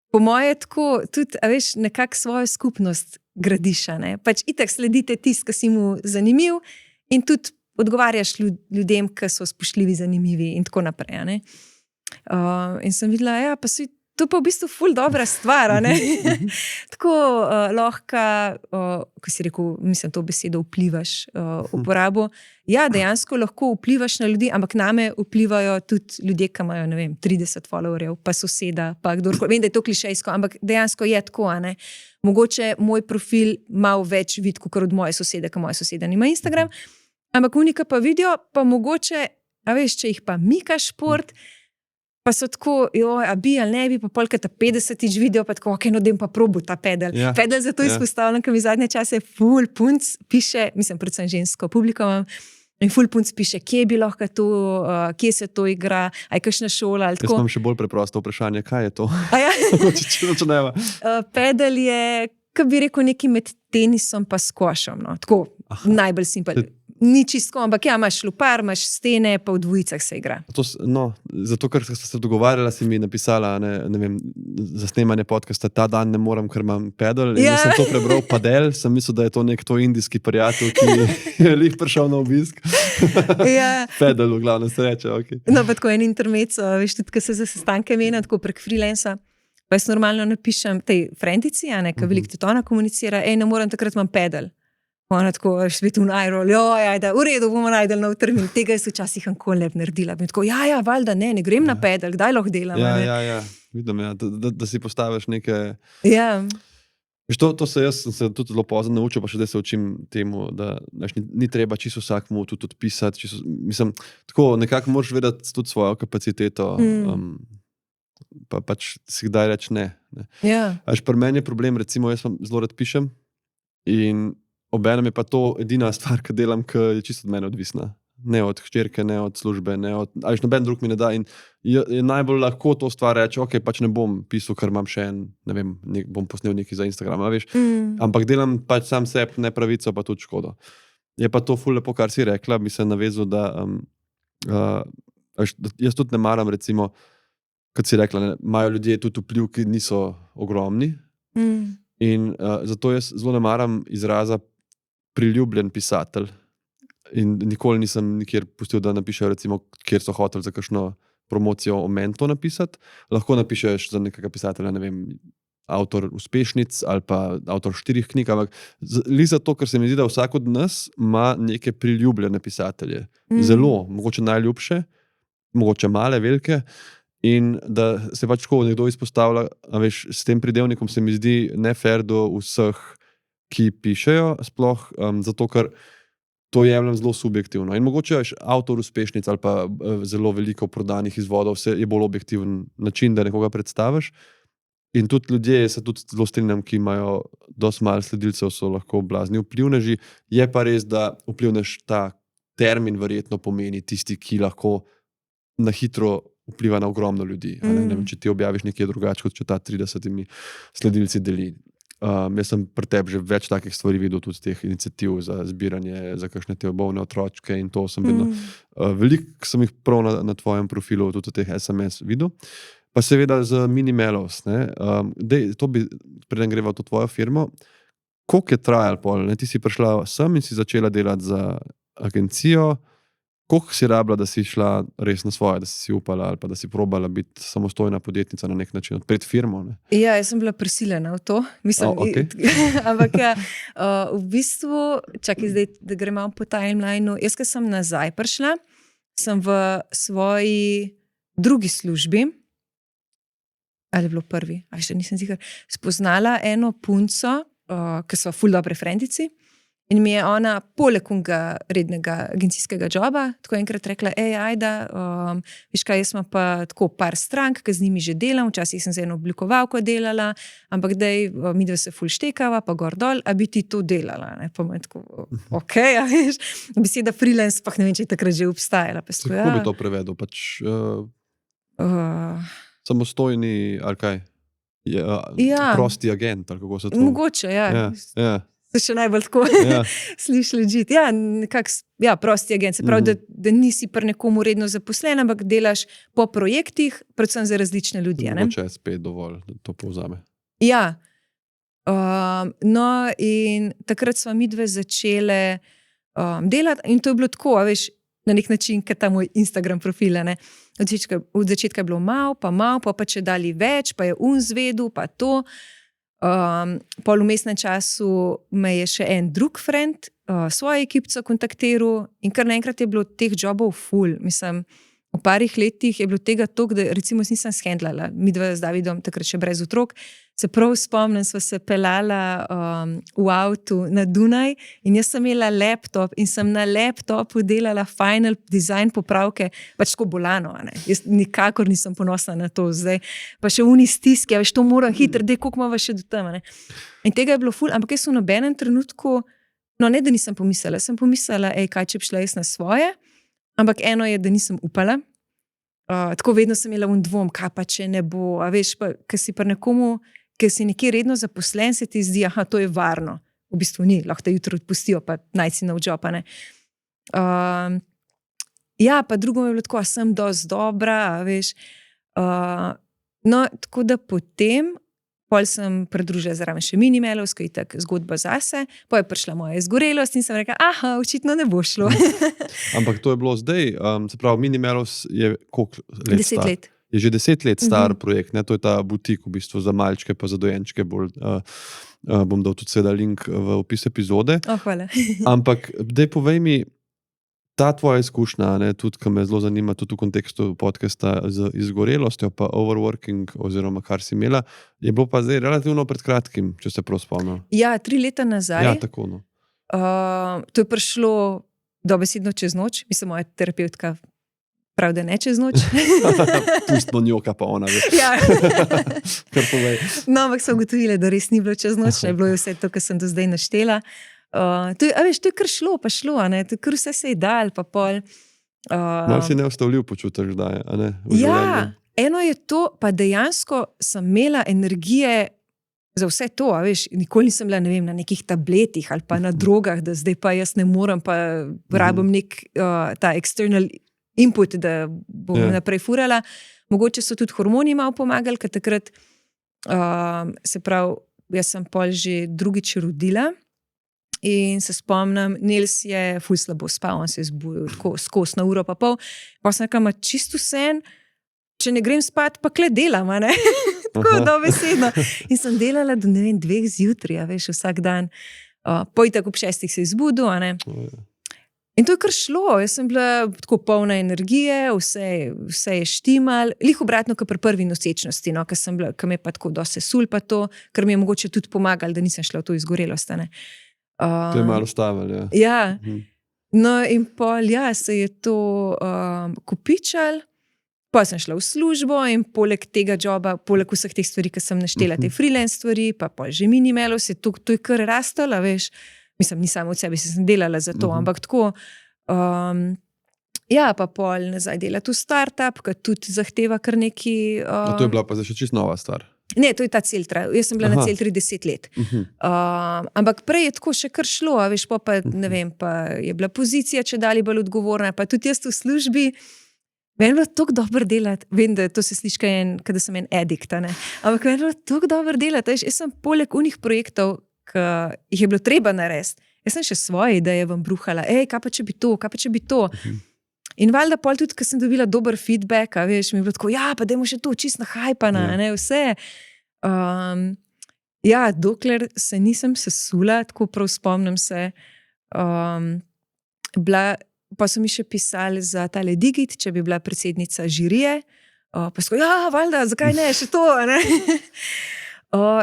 S2: po moje tako, tudi, a veš, nekako svojo skupnost gradiš, ne. Pač itak sledite tist, ki si mu zanimiv in tudi odgovarjaš ljudem, ki so spoštljivi, zanimivi in tako naprej, ne. In sem videla, pa si to pa v bistvu ful dobra stvar, ne. Tako lahko, ko si rekel, mislim, to besedo vplivaš uporabo. Ja, dejansko lahko vplivaš na ljudi, ampak name vplivajo tudi ljudje, ki imajo, ne vem, 30 followerjev, pa soseda, pa kdorkoli. Vem, da je to klišejsko, ampak dejansko je tako, a ne. Mogoče moj profil malo več vidi, kot od moje sosede, ker moja soseda nima Instagram, ampak unika pa vidijo, pa mogoče, a veš, če jih pa mika šport, pa so tako, a bi ali ne bi, pa polkrat 50-tič video, pa tako, no, dem pa probu ta pedal. Pedal zato izpostavljam, ker mi zadnje čase ful punc piše, mislim, predvsem žensko publiko imam, in ful punc piše, kje bi lahko to, kje se to igra, aj kakšna šola, ali tako.
S1: Jaz imam še bolj preprosto vprašanje, kaj je to?
S2: Pedal je, kaj bi rekel, nekaj med tenisom pa squashom, no, tako, najbolj simpel. Ni čisto, ampak imaš lupar, imaš stene, pa v dvojicah se igra.
S1: Zato, ker ste se dogovarjala, si mi napisala, ne vem, za snemanje podcasta, ta dan ne morem, ker imam pedal. In sem to prebral, padel, sem mislil, da je to nek to indijski prijatelj, ki je lih prišel na obisk. Pedal, v glavnem se reče, ok.
S2: No, pa tako en intermezzo, veš, tudi, ko se za sestanke menja, tako prek freelanca, pa jaz normalno napišem tej frendici, ki veliko tudi ona komunicira, ne morem, takrat imam pedal. Ona tako, spet v najrol, v redu bomo najdeli nov termin. Tega je včasih ankoli ne bi naredila. Tako, valjda ne grem na pedal, kdaj lahko delam.
S1: Vidim, da si postaviš neke...
S2: Ja.
S1: To sem se tudi zelo pozno naučil, pa še zdaj se učim temu, da ni treba čisto vsakmu tudi odpisati. Mislim, tako nekako moraš vedeti tudi svojo kapaciteto, pa pač si kdaj reči ne. Pri meni je problem, recimo, jaz zelo rad pišem in obenem je pa to edina stvar, ki delam, ki je čisto od mene odvisna. Ne od hčerke, ne od službe, noben drug mi ne da. In je najbolj lahko to stvar reči, ok, pač ne bom pisal, ker imam še en, ne vem, bom posnel nekaj za Instagram, veš. Ampak delam pač sam sebi, ne pravico, pa tudi škodo. Je pa to ful lepo, kar si rekla, bi se navezal, da jaz tudi ne maram, recimo, kot si rekla, imajo ljudje tudi vpliv, ki niso ogromni. In zato jaz zelo ne maram izraza priljubljen pisatelj in nikoli nisem nikjer pustil, da napišejo, recimo, kjer so hoteli za kakšno promocijo o meni to napisati. Lahko napišeš za nekega pisatelja, ne vem, avtor uspešnic ali pa avtor 4 knjig, ampak zato, ker se mi zdi, da vsak od nas ima neke priljubljene pisatelje. Zelo, mogoče najljubše, mogoče male, velike, in da se pač tako nekdo izpostavlja, a veš, s tem pridevnikom se mi zdi nefair do vseh, ki pišejo, sploh zato, ker to jemljem zelo subjektivno. In mogoče avtor uspešnic ali pa zelo veliko prodanih izvodov je bolj objektiven način, da nekoga predstaviš. In tudi ljudje, se tudi zelo strinjam, ki imajo dosti malo sledilcev, so lahko blazni vplivneži. Je pa res, da vplivnež ta termin verjetno pomeni tisti, ki lahko na hitro vpliva na ogromno ljudi. Ne vem, če ti objaviš nekaj drugače, kot če ta 30 sledilci deli. Jaz sem pri tebi že več takih stvari videl, tudi teh iniciativ za zbiranje, za kakšne te bolne otročke in to sem vedno. Veliko sem jih prav na tvojem profilu, tudi teh SMS videl. Pa seveda z Minimelos. To bi, preden greva v to tvojo firmo, koliko je trajal pol? Ti si prišla sem in si začela delati za agencijo. Koliko si rabila, da si šla res na svoje, da si upala ali pa da si probala biti samostojna podjetnica na nek način, odpreti firmo? Ne?
S2: Ja, jaz sem bila prisiljena v to. Mislim,
S1: okay.
S2: Ampak ja, v bistvu, čakaj zdaj, da gremo po timelineu, jaz, ko sem nazaj prišla, sem v svoji drugi službi, ali je bilo prvi, ali še nisem ziher, spoznala eno punco, ki so ful dobre frendici. In mi je ona poleg unga rednega agencijskega joba tako enkrat rekla, Ajda, veš kaj, jaz imam pa tako par strank, ki z njimi že delam, včasih sem z eno oblikovalko delala, ampak dej, midve se ful štekava, pa gor dol, a bi ti to delala. Ne? Pa me tako, ok, a veš, beseda freelance, pa ne vem, če je takrat že obstajala.
S1: Kako bi to prevedel? Pač samostojni, ali kaj? Prosti agent, ali kako se to?
S2: Mogoče, ja. Se še najbolj tako sliši ležiti. Ja, nekako prosti agent. Se pravi, da nisi pri nekomu redno zaposlen, ampak delaš po projektih, predvsem za različne ljudi.
S1: Mogoče je spet dovolj, da to povzame.
S2: Ja. No, in takrat smo midve začele delati in to je bilo tako, a veš, na nek način, kot ta moj Instagram profil. Od začetka je bilo malo, pa če dali več, pa je zvedel, pa to. Pol v mestnem času me je še en drug friend svojo ekipco kontaktiral in kar naenkrat je bilo teh jobov ful. Mislim, v parih letih je bilo tega toliko, da recimo nisem shendlala. Midva z Davidom, takrat še brez otrok. Se prav spomnim, sva se pelala v avtu na Dunaj in jaz sem imela laptop in sem na laptopu delala final design popravke, pač tako bolano. Jaz nikakor nisem ponosna na to zdaj. Pa še uni stiski, veš, to moram hitro, koliko imamo še do tam. In tega je bilo ful, ampak jaz v nobenem trenutku, no ne, da nisem pomislila, sem pomislila, kaj če bi šla jaz na svoje, ampak eno je, da nisem upala. Tako vedno sem imela dvom, kaj pa če ne bo, a veš, pa, ker si pa nekomu, ker si nekje redno zaposlen, se ti zdi, to je varno. V bistvu ni, lahko te jutro odpustijo, pa najsi nov job, ne. Ja, pa drugo je bilo tako, sem dosti dobra, a veš. No, tako da potem, pol sem pridružila zraven še Minimelos, ki je itak zgodba zase, pa je prišla moja izgorelost in sem rekla, očitno ne bo šlo.
S1: Ampak to je bilo zdaj, se pravi, Minimelos je koliko let
S2: 10 let.
S1: Je že 10 let star projekt, ne? To je ta butik v bistvu za malčke pa za dojenčke. Bom dal tudi seveda link v opis epizode.
S2: Hvala.
S1: Ampak daj povej mi, ta tvoja izkušnja, ne, tudi, ki me zelo zanima, tudi v kontekstu podcasta z izgorelostjo, pa overworking, oziroma kar si imela, je bilo pa zdaj relativno pred kratkim, če se prav spomnim.
S2: Ja, 3 leta nazaj.
S1: Ja, tako, no.
S2: To je prišlo dobesedno čez noč. Mislim, moja terapeutka prav, da ne čez noč.
S1: Pustno njoka pa ona.
S2: Ja.
S1: Kar povej.
S2: No, ampak so ugotovili, da res ni bilo čez noč, ne bilo je vse to, kar sem do zdaj naštela. To je kar šlo, pa šlo, ne? To je kar vse se je dal, pa pol.
S1: Malo si neustavljiv počutiš, da je, a ne?
S2: Ja, eno je to, pa dejansko sem imela energije za vse to, a veš, nikoli nisem bila, ne vem, na nekih tabletih ali pa na drogah, da zdaj pa jaz ne morem, pa rabim nek ta external input, da bom naprej furala. Mogoče so tudi hormoni malo pomagali, ker takrat, se pravi, jaz sem pol že drugič rodila In se spomnim, Nils je ful slabo spal, on se je zbudil tako skos na uro pa pol. Pa sem rekla, čisto sen, če ne grem spat, pa kle delam, a ne? Tako dobesedno. In sem delala do, ne vem, 2 zjutraj, veš, vsak dan. Po itak ob 6 se je zbudil, a ne? In to je kar šlo, jaz sem bila tako polna energije, vse je štimal, lih obratno, kot pri prvi nosečnosti, no, ker me je pa tako dosti sul pa to, ker mi je mogoče tudi pomagal, da nisem šla v to izgorelost, a ne.
S1: To je malo stavil, ja.
S2: Ja, no in pol, ja, se je to kopičal, pa sem šla v službo in poleg tega joba, poleg vseh teh stvari, ki sem naštela, te freelance stvari, pa pol že Minimelo, to je kar rastala, veš. Mislim, ni samo od sebe, sem delala za to, ampak tako, ja, pa pol nazaj delati v startup, ki tudi zahteva kar neki...
S1: To je bila pa zdaj še čisto nova stvar.
S2: Ne, to je ta Celtra, jaz sem bila na Celtri 10 let. Ampak prej je tako še kar šlo, a veš, pa ne vem, pa je bila pozicija, če dali bolj odgovorna, pa tudi jaz v službi, meni je bilo toliko dobro delati, vem, da to se sliši, kada sem en addict, ne, ampak meni je bilo toliko dobro delati, jaz sem poleg unih projektov, ki jih je bilo treba narediti. Jaz sem še svoje ideje vam bruhala, kaj pa če bi to. In valjda pol tudi, ko sem dobila dober feedback, a veš, mi je bilo tako, ja, pa dajmo še to, čisto nahajpana, ne, vse. Ja, dokler se nisem sesula, tako prav spomnim se, pa so mi še pisali za tale Digit, če bi bila predsednica žirije, pa so tako, ja, valjda, zakaj ne, še to, ne.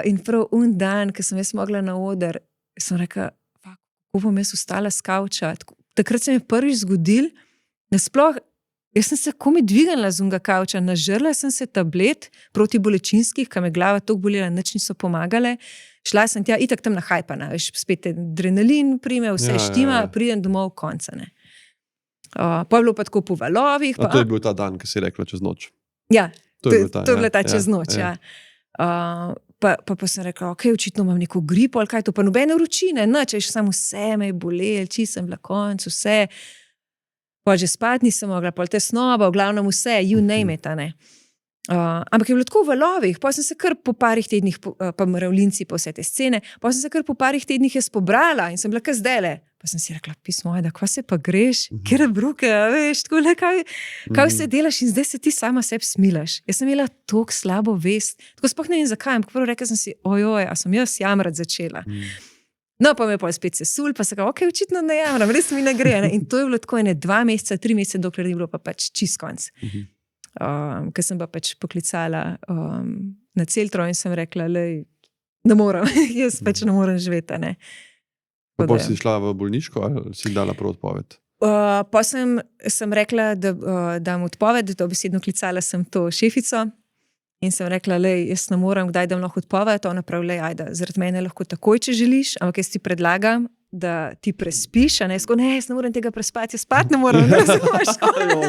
S2: In prav dan, ko sem jaz mogla na oder, sem rekla, kako bom jaz ostala s kavča. Takrat se mi je prvič zgodil, nasploh, jaz sem se komaj dvignila z unga kavča, nažrla sem se tablet protibolečinskih, ki me glava toliko bolela, nič niso pomagale. Šla sem tja, itak tam nahajpana, veš, spet adrenalin prime, vse štima, pridem domov konca, ne. Pa je bilo pa tako po valovih.
S1: To je bil ta dan, ki si rekla čez noč.
S2: Ja, to je bila ta čez noč, ja. Pa sem rekla, očitno imam neko gripo, ali kaj to, pa nobene vročine, nič, samo vse me je bolel, čisto sem bila konc, vse, pa že spat nisem mogla, pol tesnoba, v glavnem vse, you name it, ne. Ampak je bilo tako v valovih, pa sem se kar po parih tednih, pa mravljinci, pa vse te scene, pa sem se kar po parih tednih jaz pobrala in sem bila kar zdele. Pa sem si rekla, pismo, da kva se pa greš, kjera bruke, veš, tako le, kaj vse delaš in zdaj se ti sama sebi smilaš. Jaz sem imela toliko slabo vest, tako sploh ne vem zakaj, ampak prvo rekla sem si, ojoj, a sem jaz jamrat začela. No, pa me je pol spet sesul, pa sem rekla, očitno ne jamram, res mi ne gre, ne? In to je bilo tako 2 meseca, 3 mesece, dokler ni bilo pa pač čist konc. Ker sem pa pač poklicala na Celtro in sem rekla, lej, ne moram, jaz pač ne morem živeti, ne.
S1: Pa si šla v bolniško ali si dala prav odpoved?
S2: Pa sem rekla, da dam odpoved, dobesedno klicala sem to šefico in sem rekla, lej, jaz ne morem, kdaj dam lahko odpoved, ona prav, lej, ajde, zaradi mene lahko takoj, če želiš, ampak jaz ti predlagam, da ti prespiš, a ne, jaz ne morem tega prespati, jaz spat ne morem, ne razumeš.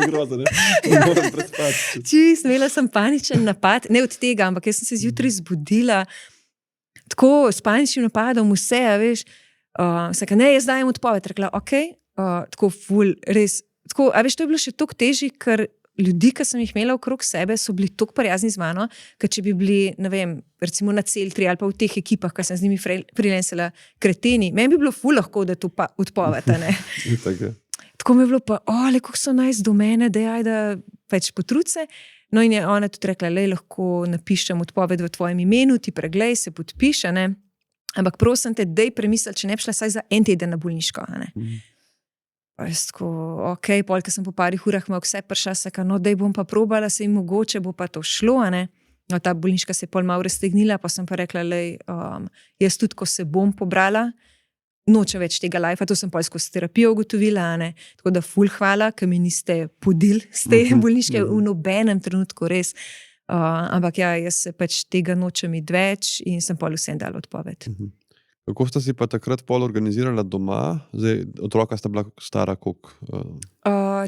S1: Groza, ne? Ne morem prespati.
S2: Čist, imela sem paničen napad, ne od tega, ampak jaz sem se zjutraj zbudila, tako s paničnim napadom, vse, a veš, ne, jaz dajem odpoved, rekla, tako ful, res, tako, a veš, to je bilo še toliko težje, ker ljudi, ki sem jih imela okrog sebe, so bili toliko prijazni z mano, ker če bi bili, ne vem, recimo na Celtri ali pa v teh ekipah, ki sem z njimi freelancala, kreteni, meni bi bilo ful lahko, da to odpoved, ne. Tako mi je bilo pa, kako so nice do mene, da ajde več potrud se. No in je ona tudi rekla, lej, lahko napišem odpoved v tvojem imenu, ti preglej, se podpiše, ne. Ampak prosim te, dej premisliti, če ne bi šla saj za en teden na bolniško, ne. Pa jaz tako, pol, ko sem po parih urah imel vse prišla, seka, no, dej bom pa probala, se jim mogoče bo pa to šlo, ne. No, ta bolniška se je pol malo raztegnila, pa sem pa rekla, lej, jaz tudi, ko se bom pobrala, nočem več tega lajfa, to sem pol skozi terapijo ugotovila, ne. Tako da ful hvala, ker mi niste podili z te bolniške v nobenem trenutku, res. Ampak ja, jaz se pač tega nočem iti več in sem pol vsem dala odpoved.
S1: Kako sta si pa takrat pol organizirala doma? Zdaj, otroka sta bila stara koliko?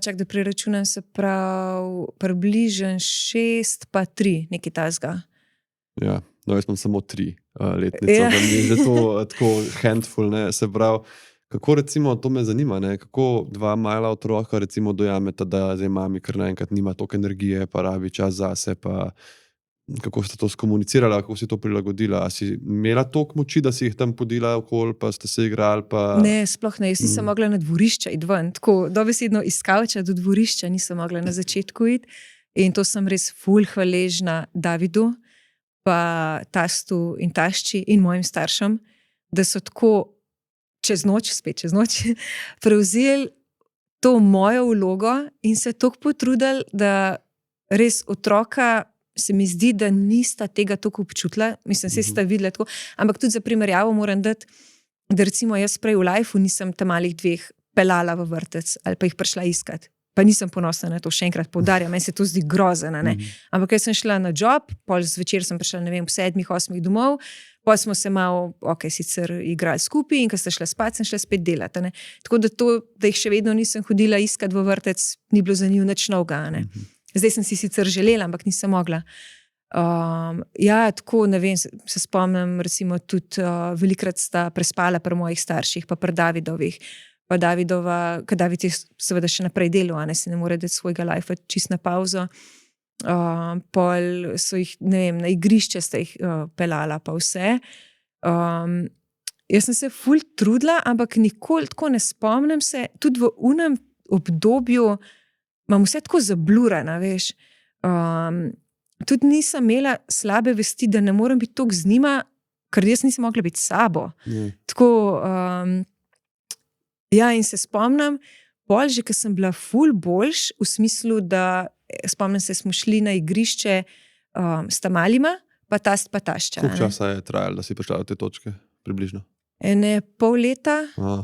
S2: Čak, da preračunam, se prav približno 6 pa 3, nekaj tasga.
S1: Ja, no jaz imam samo 3 letnice, da mi je že to tako handful, ne, se pravi, kako recimo, to me zanima, ne, kako 2 mala otroka recimo dojameta, da zdaj mami kar naenkrat nima toliko energije, pa rabi čas zase, pa Kako ste to skomunicirali, kako si to prilagodila? A si imela toliko moči, da si jih tam podila okoli, pa ste se igrali? Pa...
S2: Ne, sploh ne. Jaz nisem mogla na dvorišče iti ven. Tako dobesedno iz kavča do dvorišča nisem mogla na začetku iti. In to sem res ful hvaležna Davidu, pa tastu in tašči in mojim staršem, da so tako čez noč prevzeli to mojo vlogo in se tako potrudili, da res otroka se mi zdi, da nista tega toliko občutila, mislim, se sta videla tako, ampak tudi za primerjavo moram dati, da recimo jaz prej v lifeu nisem tam malih 2 pelala v vrtec ali pa jih prišla iskat. Pa nisem ponosna na to, še enkrat poudarjam, meni se to zdi grozno, ne. Ampak jaz sem šla na job, pol zvečer sem prišla, ne vem, v 7-8 domov, pol smo se malo, sicer igrali skupaj in ko sta šla spat, sem šla spet delati, ne. Tako da to, da jih še vedno nisem hodila iskat v vrtec, ni bilo za njih nič novega, ne. Zdaj sem si sicer želela, ampak nisem mogla. Ja, tako, ne vem, se spomnim, recimo tudi velikrat sta prespala pri mojih starših, pa pri Davidovih. Pa Davidova, ker David je seveda še naprej delal, ne, se ne more dati svojega lifea čist na pauzo. Pol so jih, ne vem, na igrišče sta jih pelala, pa vse. Jaz sem se ful trudila, ampak nikoli tako ne spomnim se, tudi v unem obdobju imam vse tako zablurano, veš. Tudi nisem imela slabe vesti, da ne morem biti toliko z njima, ker jaz nisem mogla biti s sabo. Tako, ja, in se spomnim, pol že, ker sem bila ful boljš, v smislu, da spomnim se, smo šli na igrišče s tamalima, pa tast pa tašča.
S1: Koliko časa je trajalo, da si prišla do te točke, približno?
S2: 1,5 leta,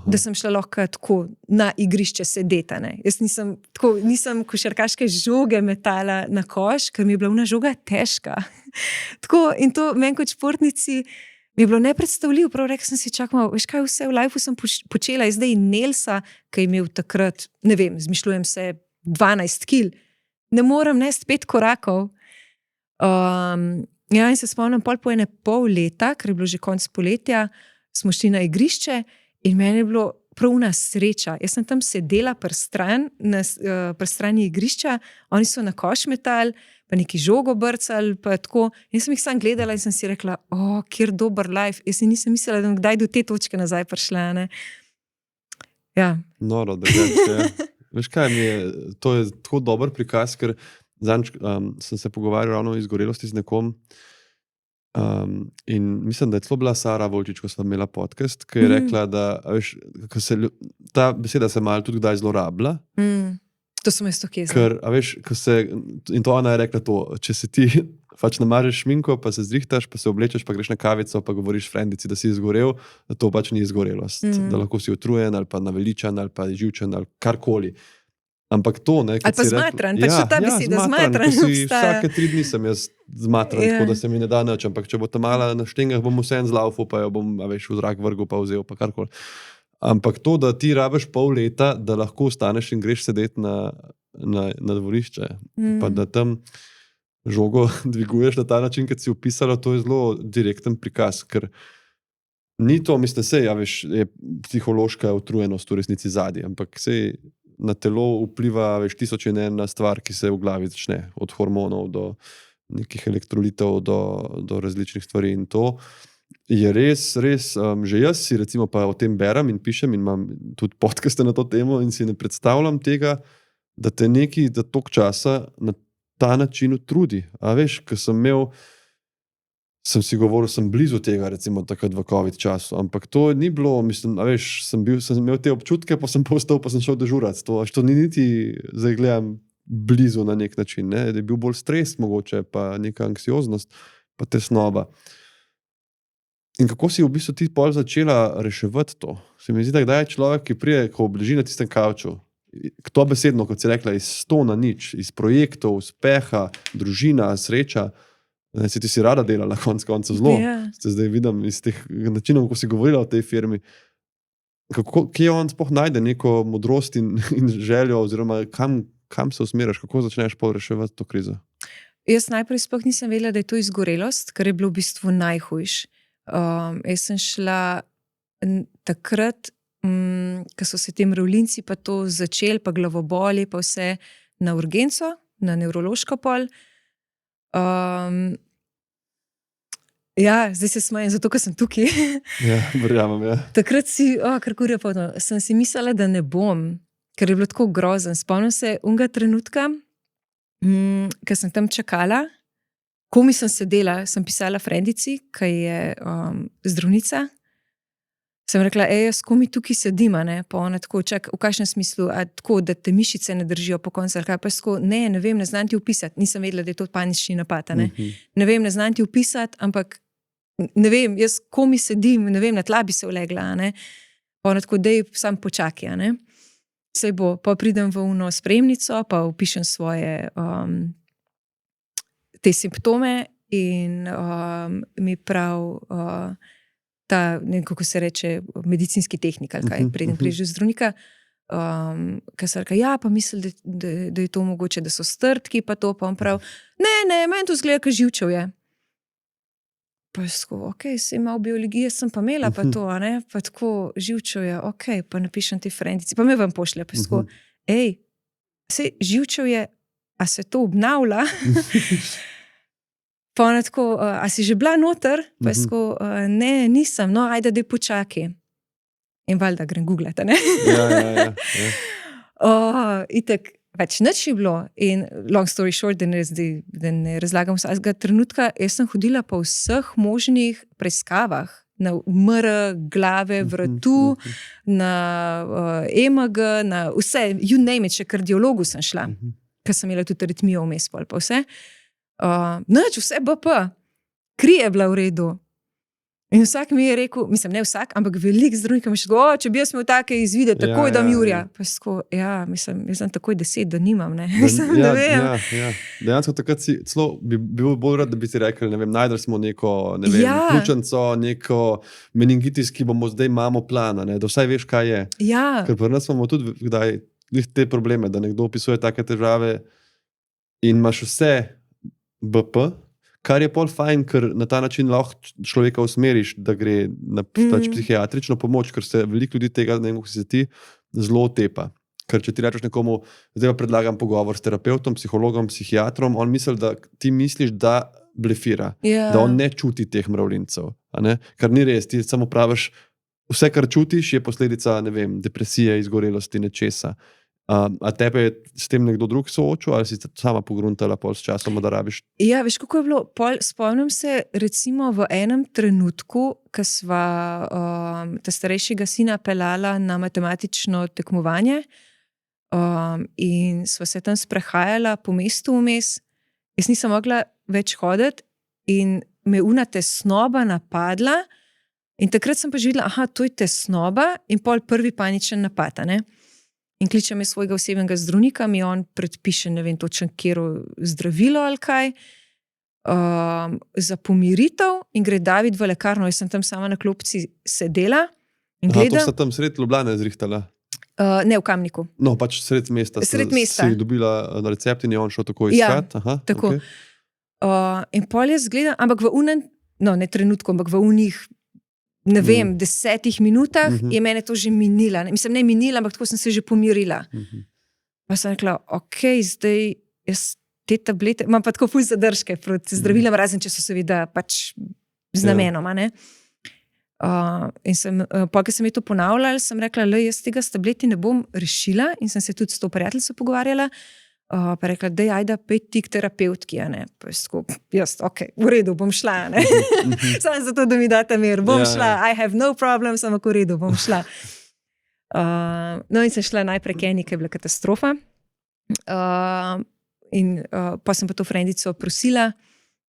S2: da sem šla lahko tako na igrišče sedeti. Jaz nisem košarkaške žoge metala na koš, ker mi je bila ona žoga težka. Tako, in to meni kot športnici mi je bilo nepredstavljivo, prav rekla sem si, čakaj malo, veš kaj, vse v lifeu sem počela, zdaj Nelsa, ki je imel takrat, ne vem, zmišljujem se 12 kil, ne morem nesti 5 korakov. Ja, in se spomnim pol po 1,5 leta, ker je bilo že konec poletja, smo šli na igrišče in meni je bilo prav una sreča. Jaz sem tam sedela pri strani igrišča, oni so na koš metali, pa neki žogo brcali, pa tako. In sem jih sam gledala in sem si rekla, kjer dober life. Jaz si nisem mislila, da bom kdaj do te točke nazaj prišla, ne. Ja.
S1: Noro, da gledaš, ja. Veš kaj, to je tako dober prikaz, ker zadnjič sem se pogovarjal ravno o izgorelosti z nekom, in mislim, da je celo bila Sara Volčič, ko sva imela podcast, ki je rekla, da veš, ta beseda se malo tudi kdaj zlorablja.
S2: To sem jaz tako jezna.
S1: Ker, veš, in to ona je rekla to, če se ti pač namažeš šminko, pa se zrihtaš, pa se oblečeš, pa greš na kavico, pa govoriš frendici, da si izgorel, da to pač ni izgorelost. Da lahko si utrujen, ali pa naveličan, ali pa živčen, ali karkoli. Ampak to, ne,
S2: ali pa zmatran, pač ta beseda zmatran obstaja.
S1: Vsake 3 dni sem jaz zmatran, tako da se mi ne da nič, ampak če bo ta mala na štengah, bom vseeno zlaufal, pa jo bom, veš, v zrak vrgel, pa vzel, pa karkoli. Ampak to, da ti rabiš pol leta, da lahko ostaneš in greš sedeti na dvorišče, pa da tam žogo dviguješ na ta način, kot si opisala, to je zelo direkten prikaz, ker ni to, mislim, sej, ja, veš, je psihološka utrujenost v resnici zadnji, ampak sej na telo vpliva, veš, 1001 stvar, ki se v glavi začne, od hormonov do nekih elektrolitov, do različnih stvari, in to je res, že jaz si recimo pa o tem berem in pišem in imam tudi podcaste na to temo in si ne predstavljam tega, da te neki za toliko časa na ta način utrudi. A veš, ko sem si govoril, sem blizu tega, recimo takrat v COVID času, ampak to ni bilo, mislim, a veš, sem imel te občutke, pa sem postal, pa sem šel dežurati. To ni niti, zdaj gledam, blizu na nek način, ne? Da je bil bolj stres mogoče, pa neka anksioznost, pa tesnoba. In kako si v bistvu ti pol začela reševati to? Se mi zdi, da kdaj je človek, ki prije, ko obleži na tistem kavču, to besedno, kot si rekla, iz 100 na nič, iz projektov, uspeha, družina, sreča, si ti rada delala, konc koncev zelo. Zdaj vidim iz teh načinov, ko si govorila o tej firmi. Kje on sploh najde neko modrost in željo, oziroma kam se usmeraš, kako začneš pol reševati to krizo?
S2: Jaz najprej sploh nisem vedela, da je to izgorelost, kar je bilo v bistvu najhujš. Jaz sem šla takrat, ko so se te mravljinci pa to začeli, pa glavoboli, pa vse na urgenco, na nevrološko pol. Ja, zdaj se smejem, zato ker sem tukaj.
S1: Ja, verjamem, ja.
S2: Takrat sem si mislila, da ne bom, ker je bilo tako grozen. Spomnim se unga trenutka, ko sem tam čakala, komi sem sedela, sem pisala frendici, ki je zdravnica. Sem rekla, jaz komi tukaj sedim, pa ona tako, čak, v kakšnem smislu, tako, da te mišice ne držijo po koncu, ali kaj pa tako, ne vem, ne znam ti opisati, nisem vedela, da je to panični napad, ne vem, ne znam ti opisati, ampak ne vem, jaz komi sedim, ne vem, na tla bi se ulegla, pa ona tako, dej sam počaki, sej bo, pa pridem v uno spremnico, pa opišem svoje te simptome in mi prav ta, kako se reče, medicinski tehnik, ali kaj, preden prideš do zdravnika, ki se reče, ja, pa mislim, da je to mogoče, da so strtki, pa to, pa on prav, ne, meni to zgleda, kot živčevje. Pa je tako, ok, se ima v biologiji, sem pa imela pa to, pa tako živčevje, ok, pa napišem ti frendici, pa me vam pošlja, pa je tako, se živčevje, a se to obnavlja? Pa ona tako, a si že bila noter? Pa je tako, ne, nisem, no, ajde, daj počaki. In valjda grem googlat,
S1: Ja.
S2: Itak, več nič je bilo. In long story short, da ne razlagam vsega trenutka, jaz sem hodila po vseh možnih preiskavah, na MR, glave, vratu, na EMG, na vse, you name it, še kardiologu sem šla, ker sem imela tudi aritmijo vmes, pa vse. Nič, vse BP, kri je bila v redu. In vsak mi je rekel, mislim, ne vsak, ampak velik zdravnik mi je šel, če bi jaz imel take izvide, takoj dam Jurija. Pa sko, mislim, jaz sem takoj 10, da nimam, ne. Ne vem.
S1: Ja. Dejansko takrat si, celo bi bil bolj rad, da bi si rekel, ne vem, najdel smo neko, ne vem, pljučnico, neko meningitis, ki bomo zdaj imamo plana, da vsaj veš, kaj je.
S2: Ja.
S1: Ker pri nas imamo tudi kdaj te probleme, da nekdo opisuje take težave in imaš vse BP, kar je pol fajn, ker na ta način lahko človeka usmeriš, da gre na psihiatrično pomoč, ker se veliko ljudi tega, ne vem, kako se ti, zelo otepa. Ker če ti rečeš nekomu, zdaj pa predlagam pogovor s terapeutom, psihologom, psihiatrom, on misli, da ti misliš, da blefira, da on ne čuti teh mravljincev. Kar ni res, ti samo praviš, vse, kar čutiš, je posledica, ne vem, depresije, izgorelosti, nečesa. A tebe je s tem nekdo drug soočil ali si sama pogruntala pol s časom, da rabiš?
S2: Ja, veš, kako je bilo? Spomnim se recimo v enem trenutku, ko sva ta starejšega sina pelala na matematično tekmovanje in sva se tam sprehajala po mestu vmes. Jaz nisem mogla več hoditi in me una tesnoba napadla in takrat sem pa že videla, to je tesnoba in pol prvi paničen napad, In kličem je svojega osebnega zdravnika, mi on predpiše, ne vem točno, kjero zdravilo ali kaj, za pomiritev in gre David v lekarno. Jaz sem tam sama na klopci sedela in gledam.
S1: To sta tam sred Ljubljane zrihtala?
S2: Ne, v Kamniku.
S1: No, pač sred mesta.
S2: Sred mesta.
S1: Si dobila na recept in je on šel tako iskat?
S2: Ja, tako. Okay. In pol jaz gledam, ampak v unem, no ne trenutku, ampak v unih, ne vem, 10 minutah je mene to že minila. Mislim, ne minila, ampak tako sem se že pomirila. Pa sem rekla, ok, zdaj jaz te tablete, imam pa tako ful zadržke proti zdravilom, razen če so seveda pač z namenom, In ko sem je to ponavljala, sem rekla, jaz tega s tableti ne bom rešila in sem se tudi s to prijateljico pogovarjala. Pa rekla, daj, ajda, pej ti k terapeutki, Pa jaz, ok, v redu, bom šla, Samo zato, da mi date mir, bom šla, I have no problem, samo v redu, bom šla. No in sem šla najprej k eni, ki je bila katastrofa. In pa sem pa to frendico prosila,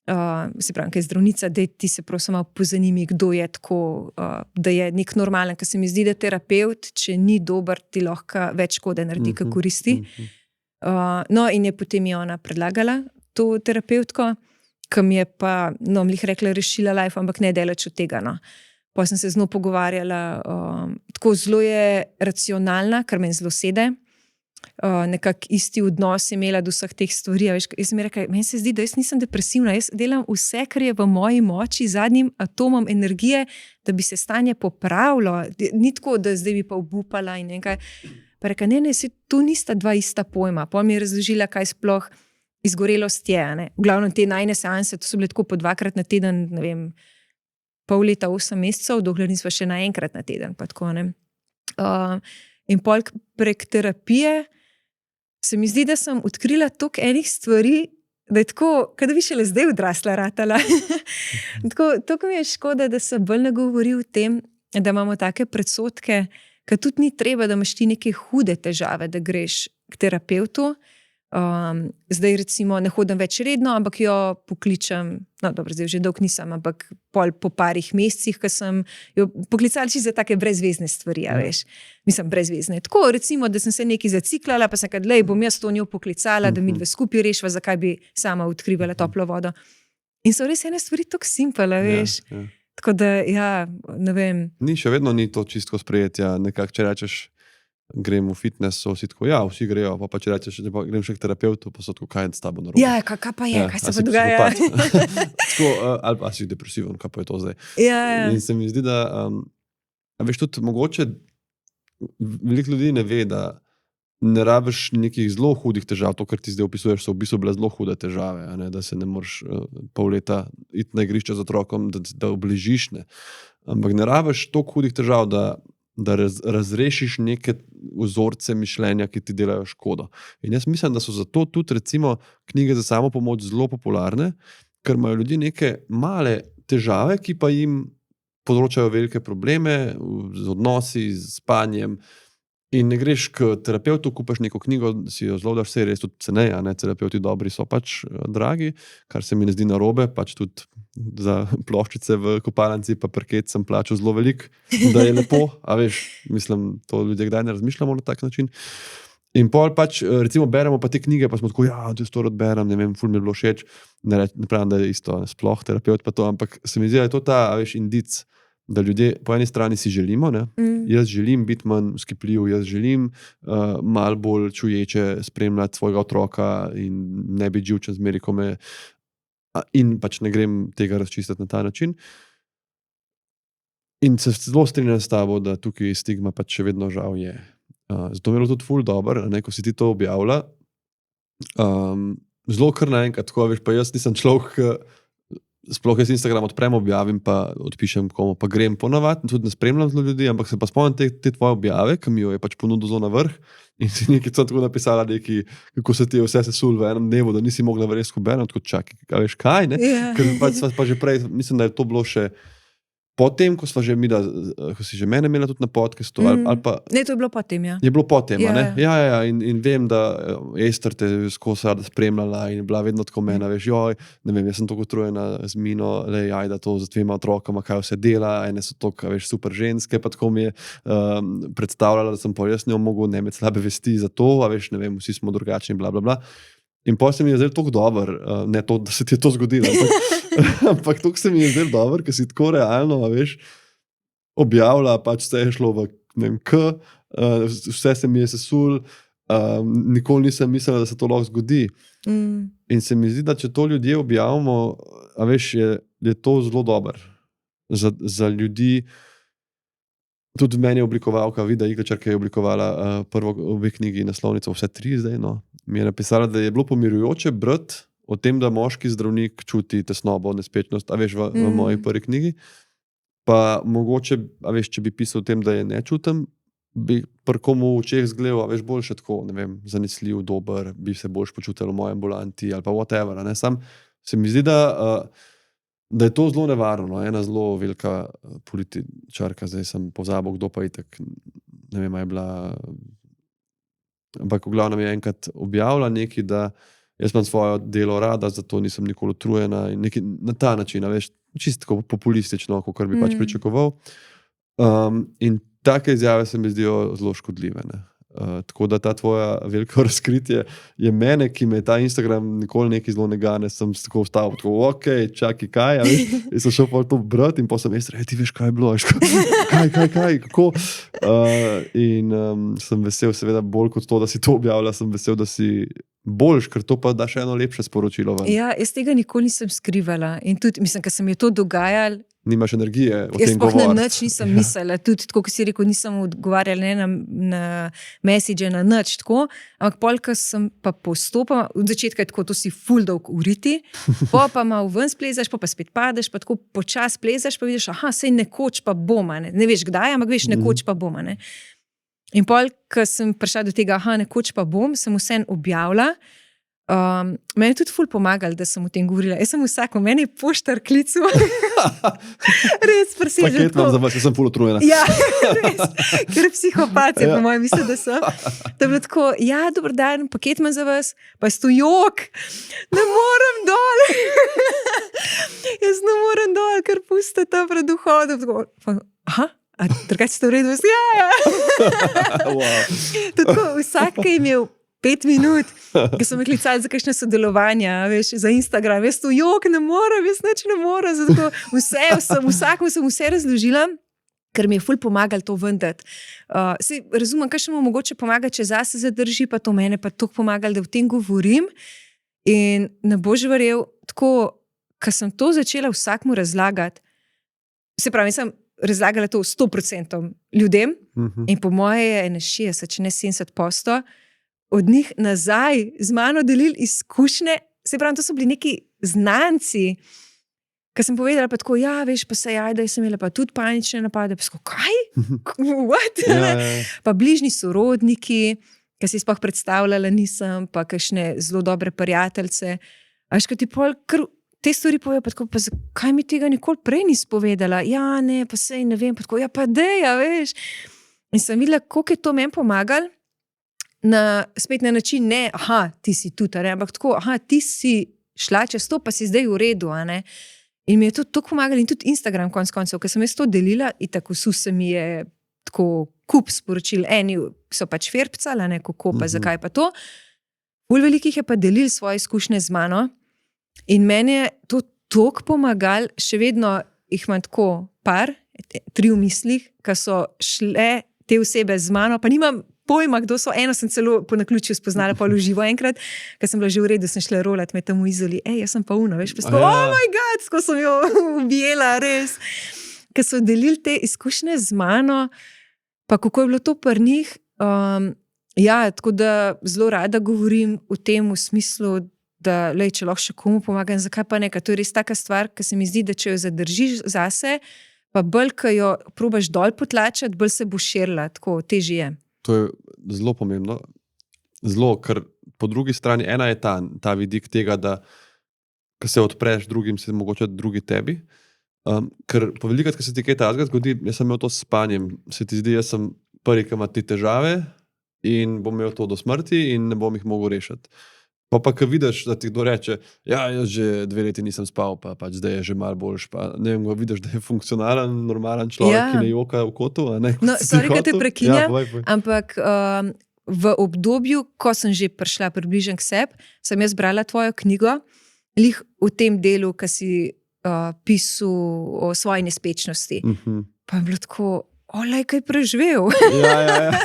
S2: se pravi, kaj je zdravnica, da ti se prosim malo pozanimi, kdo je tako, da je nek normalen, ker se mi zdi, da terapeut, če ni dober, ti lahko več škode naredi, kot koristi. No, in je potem je ona predlagala to terapeutko, ki mi je pa, mlih rekla, rešila life, ampak ne daleč od tega, Pa sem se z njo pogovarjala, tako zelo je racionalna, kar meni zelo sede, nekak isti odnos je imela do vseh teh stvari. Veš, jaz mi rekla, meni se zdi, da jaz nisem depresivna, jaz delam vse, kar je v moji moči, zadnjim atomom energije, da bi se stanje popravilo, ni tako, da zdaj bi pa obupala in nekaj. Pa reka, ne, tu nista dva ista pojma. Pol mi je razložila, kaj sploh izgorelost je. Ne? V glavnem te najne seanse, to so bile tako po 2-krat na teden, ne vem, pol leta, 8 mesecev, dokler nisva še na enkrat na teden. Pa tako, ne. In pol prek terapije se mi zdi, da sem odkrila toliko enih stvari, da je tako, kot da bi šele zdaj odrasla ratala. Tako mi je škoda, da se bolj ne govori o tem, da imamo take predsodke, ker tudi ni treba, da imaš ti neke hude težave, da greš k terapevtu. Zdaj recimo ne hodim več redno, ampak jo pokličem, no dobro, zdaj že dolgo nisem, ampak pol po parih mesecih, ko sem jo poklicala čisto za take brezvezne stvari, veš. Mislim, brezvezne. Tako recimo, da sem se nekaj zaciklala, pa sem kadlej, bom jaz to njo poklicala, da mi dve skupaj rešva, zakaj bi sama odkrivala toplo vodo. In so res ene stvari tako simple, veš.
S1: Ja.
S2: Tako da, ja, ne vem.
S1: Še vedno ni to čisto sprejetja, nekako, če rečeš, grem v fitness, so vsi tako, ja, vsi grejo, pa če rečeš, da grem še k terapeutu, pa so tako, kaj je s tabo narobe.
S2: Ja, kaj pa je, kaj se pa dogaja?
S1: Tako, ali pa si depresiven, kaj pa je to zdaj.
S2: Ja.
S1: In se mi zdi, da, veš, tudi mogoče veliko ljudi ne ve, da ne rabiš nekih zelo hudih težav, to, kar ti zdaj opisuješ, so v bistvu bile zelo hude težave, ne? Da se ne moreš pol leta iti na igrišče z otrokom, da obližiš, ne. Ampak ne rabiš toliko hudih težav, da razrešiš neke vzorce mišljenja, ki ti delajo škodo. In jaz mislim, da so zato tudi recimo knjige za samopomoč zelo popularne, ker imajo ljudje neke male težave, ki pa jim povzročajo velike probleme z odnosi, z spanjem. In ne greš k terapeutu, kupaš neko knjigo, si jo zelo daš, vse je res tudi ceneje, ne, terapeuti dobri so pač dragi, kar se mi ne zdi narobe, pač tudi za ploščice v kopalnici pa parket sem plačal zelo veliko, da je lepo, a veš, mislim, to ljudje kdaj ne razmišljamo na tak način. In pol pač, recimo, beremo pa te knjige, pa smo tako, ja, jaz to rad berem, ne vem, ful mi je bilo všeč, ne pravim, da je isto, sploh terapeut pa to, ampak se mi zdi, da je to ta, a veš, indic, da ljudje po eni strani si želimo, ne? Jaz želim biti manj skipljiv, jaz želim malo bolj čuječe spremljati svojega otroka in ne biti živčen zmeri, ko me in pač ne grem tega razčistiti na ta način. In se zelo strinjam s tabo, da tukaj stigma pač še vedno žal je. Zato mi je bilo tudi ful dobro, ko si ti to objavila. Zelo kar naenkrat, tako veš, pa jaz nisem človek, sploh jaz Instagram odprem, objavim, pa odpišem komu, pa grem ponavadi, tudi ne spremljam zelo ljudi, ampak se pa spomnim te tvoje objave, ki mi jo je pač ponudil zelo na vrh in si nekaj tako napisala, kako se ti je vse sesul v enem dnevu, da nisi mogla verjeti, ko berem, tako čakaj, veš kaj, ne? Ker pač sva pa že prej, mislim, da je to bilo še potem, ko sva že ko si že mene imela tudi na podcastu, ali pa...
S2: Ne, to je bilo potem, ja.
S1: Je bilo potem,
S2: Ja.
S1: ne? Ja, in vem, da Ester te skozi rada spremljala in je bila vedno tako mena, veš, joj, ne vem, jaz sem tako utrujena z Mino, ajda to z 2 otrokama, kaj vse dela, ene so tako, veš, super ženske, pa tako mi je predstavljala, da sem pa jaz njo mogel ne imeti slabe vesti za to, a veš, ne vem, vsi smo drugačni, bla, bla, bla. In potem se mi je zdaj tako dober, ne to, da se ti je to zgodilo, ampak tako se mi je zdaj dober, ker si tako realno, a veš, objavila, pač vse je šlo v, ne vem, vse se mi je sesul, nikoli nisem mislila, da se to lahko zgodi. In se mi zdi, da če to ljudje objavimo, a veš, je to zelo dober za ljudi. Tudi meni je oblikovalka, Vida Igličar, ki je oblikovala prvo obe knjigi, naslovnico, vse 3 zdaj, no, mi je napisala, da je bilo pomirujoče brati o tem, da moški zdravnik čuti tesnobo, nespečnost, a veš, v moji prvi knjigi. Pa mogoče, a veš, če bi pisal o tem, da je ne čutim, bi pri komu v očeh zgledal, a veš, bolj še tako, ne vem, zanesljiv, dober, bi se boljš počutil v moji ambulanti ali pa whatever, ne, sam se mi zdi, da je to zelo nevarno, no? Ena zelo velika političarka, zdaj sem pozabil, kdo pa itak, ne vem, je bila, ampak v glavnem je enkrat objavila nekaj, da jaz imam svojo delo rada, zato nisem nikoli utrujena in nekaj na ta način, veš, čisto populistično, kot bi pač pričakoval. In take izjave se mi zdijo zelo škodljive, ne. Tako da ta tvoja veliko razkritje je mene, ki me ta Instagram nikoli nekaj zelo ne gane, sem tako vstal, tako, ok, čakaj, kaj, a veš, in sem šel pa to brati in pa sem rekel, ti veš, kaj je bilo, kaj, kako. In sem vesel, seveda bolj kot to, da si to objavila, sem vesel, da si boljš, ker to pa da še eno lepše sporočilo ven.
S2: Ja, jaz tega nikoli nisem skrivala in tudi, mislim, ker se mi je to dogajalo,
S1: nimaš energije o
S2: Jaz
S1: tem
S2: sploh na
S1: govoriti.
S2: nič nisem mislila, tudi tako, kot si rekel, nisem odgovarjala ne na message, na nič tako, ampak polka sem pa postopala, od začetka je tako, to si ful dolg uriti, pa malo ven splezaš, pa spet padeš, pa tako počas plezaš, pa vidiš, aha, sej nekoč pa bom, ne veš kdaj, ampak veš, nekoč pa bom, ne. In polka sem prišla do tega, aha, nekoč pa bom, sem vse objavila. Meni je tudi ful pomagal, da sem o tem govorila. Jaz sem vsako, meni je poštar klical. Res presežen.
S1: Paket vam za vas, jaz sem ful utrujena.
S2: Ja, res. Ker psihopat je, po mojem, mislim, da sem. To je bilo tako, ja, dober dan, paket imam za vas, pa je stojok. Ne morem dol. Jaz ne morem dol, ker puste tam pred vhodom. Aha, a drugače ste v redu? Ja.
S1: Wow.
S2: Tako, vsak je imel 5 minut, ki so me klicali za kakšne sodelovanja, veš, za Instagram. Jaz to, ne morem, jaz nič ne morem. Zato vsakmu sem vse razložila, ker mi je ful pomagal to vendati. Razumem, kaj še mu mogoče pomaga, če zase zadrži, pa to mene pa toliko pomagal, da o tem govorim. In ne boš verjel, tako, ko sem to začela vsakmu razlagati, se pravi, sem razlagala to 100% ljudem in po moje je 60, če ne 70%, od njih nazaj z mano delili izkušnje, se pravi, to so bili neki znanci, ki sem povedala pa tako, ja, veš, pa se jaj, da sem imela pa tudi panične napade, pa sko, kaj? What?
S1: Ja.
S2: Pa bližnji sorodniki, ki si sploh predstavljala nisem, pa kakšne zelo dobre prijateljce. A veš, ko ti pol te stvari povejo, pa tako, pa zakaj mi tega nikoli prej nisi povedala? Ja, ne, pa sej ne vem, pa tako, ja, pa deja, veš. In sem videla, koliko je to meni pomagal, spet na način, ne, aha, ti si tudi, ampak tako, aha, ti si šla čez to, pa si zdaj v redu, a ne. In mi je to tako pomagalo in tudi Instagram konc koncev, ker sem jaz to delila in tako se mi je tako kup sporočil, eni so pač ferpcali, ne, kako pa, zakaj pa to. Bolj velikih je pa delil svoje izkušnje z mano in meni je to toliko pomagal, še vedno jih imam tako par, 3 v mislih, ki so šle te osebe z mano, pa nimam pojma, kdo so. Eno sem celo po naključju spoznala pol v živo enkrat, ker sem bila že v redu, sem šla rolat med tam v Izoli. Jaz sem pa uno, veš, pa oh my god, ko sem jo objela, res. Ker so delili te izkušnje z mano, pa kako je bilo to pri njih. Ja, tako da zelo rada govorim o tem v smislu, da lej, če lahko še komu pomagam, zakaj pa nekaj. To je res taka stvar, ki se mi zdi, da če jo zadržiš zase, pa bolj, ko jo probaš dol potlačati, bolj se bo širila, tako težje je.
S1: To je zelo pomembno. Zelo, ker po drugi strani ena je ta vidik tega, da ko se odpreš drugim, se mogoče drugi tebi. Ker po velikrat, ko se ti kaj takega zgodi, jaz sem imel to s spanjem. Se ti zdi, jaz sem prvi, ki ima te težave in bom imel to do smrti in ne bom jih mogel rešiti. Pa ko vidiš, da ti kdo reče, ja, jaz že 2 leti nisem spal, pa pač zdaj je že malo boljš, pa ne vem, vidiš, da je funkcionalen, normalen človek, ki ne joka v kotu.
S2: No, sorry, da te prekinjam, ampak v obdobju, ko sem že prišla približno k sebi, sem jaz brala tvojo knjigo, lih v tem delu, ki si pisal o svoji nespečnosti. Pa je bilo tako, olej, kaj preživel.
S1: Ja.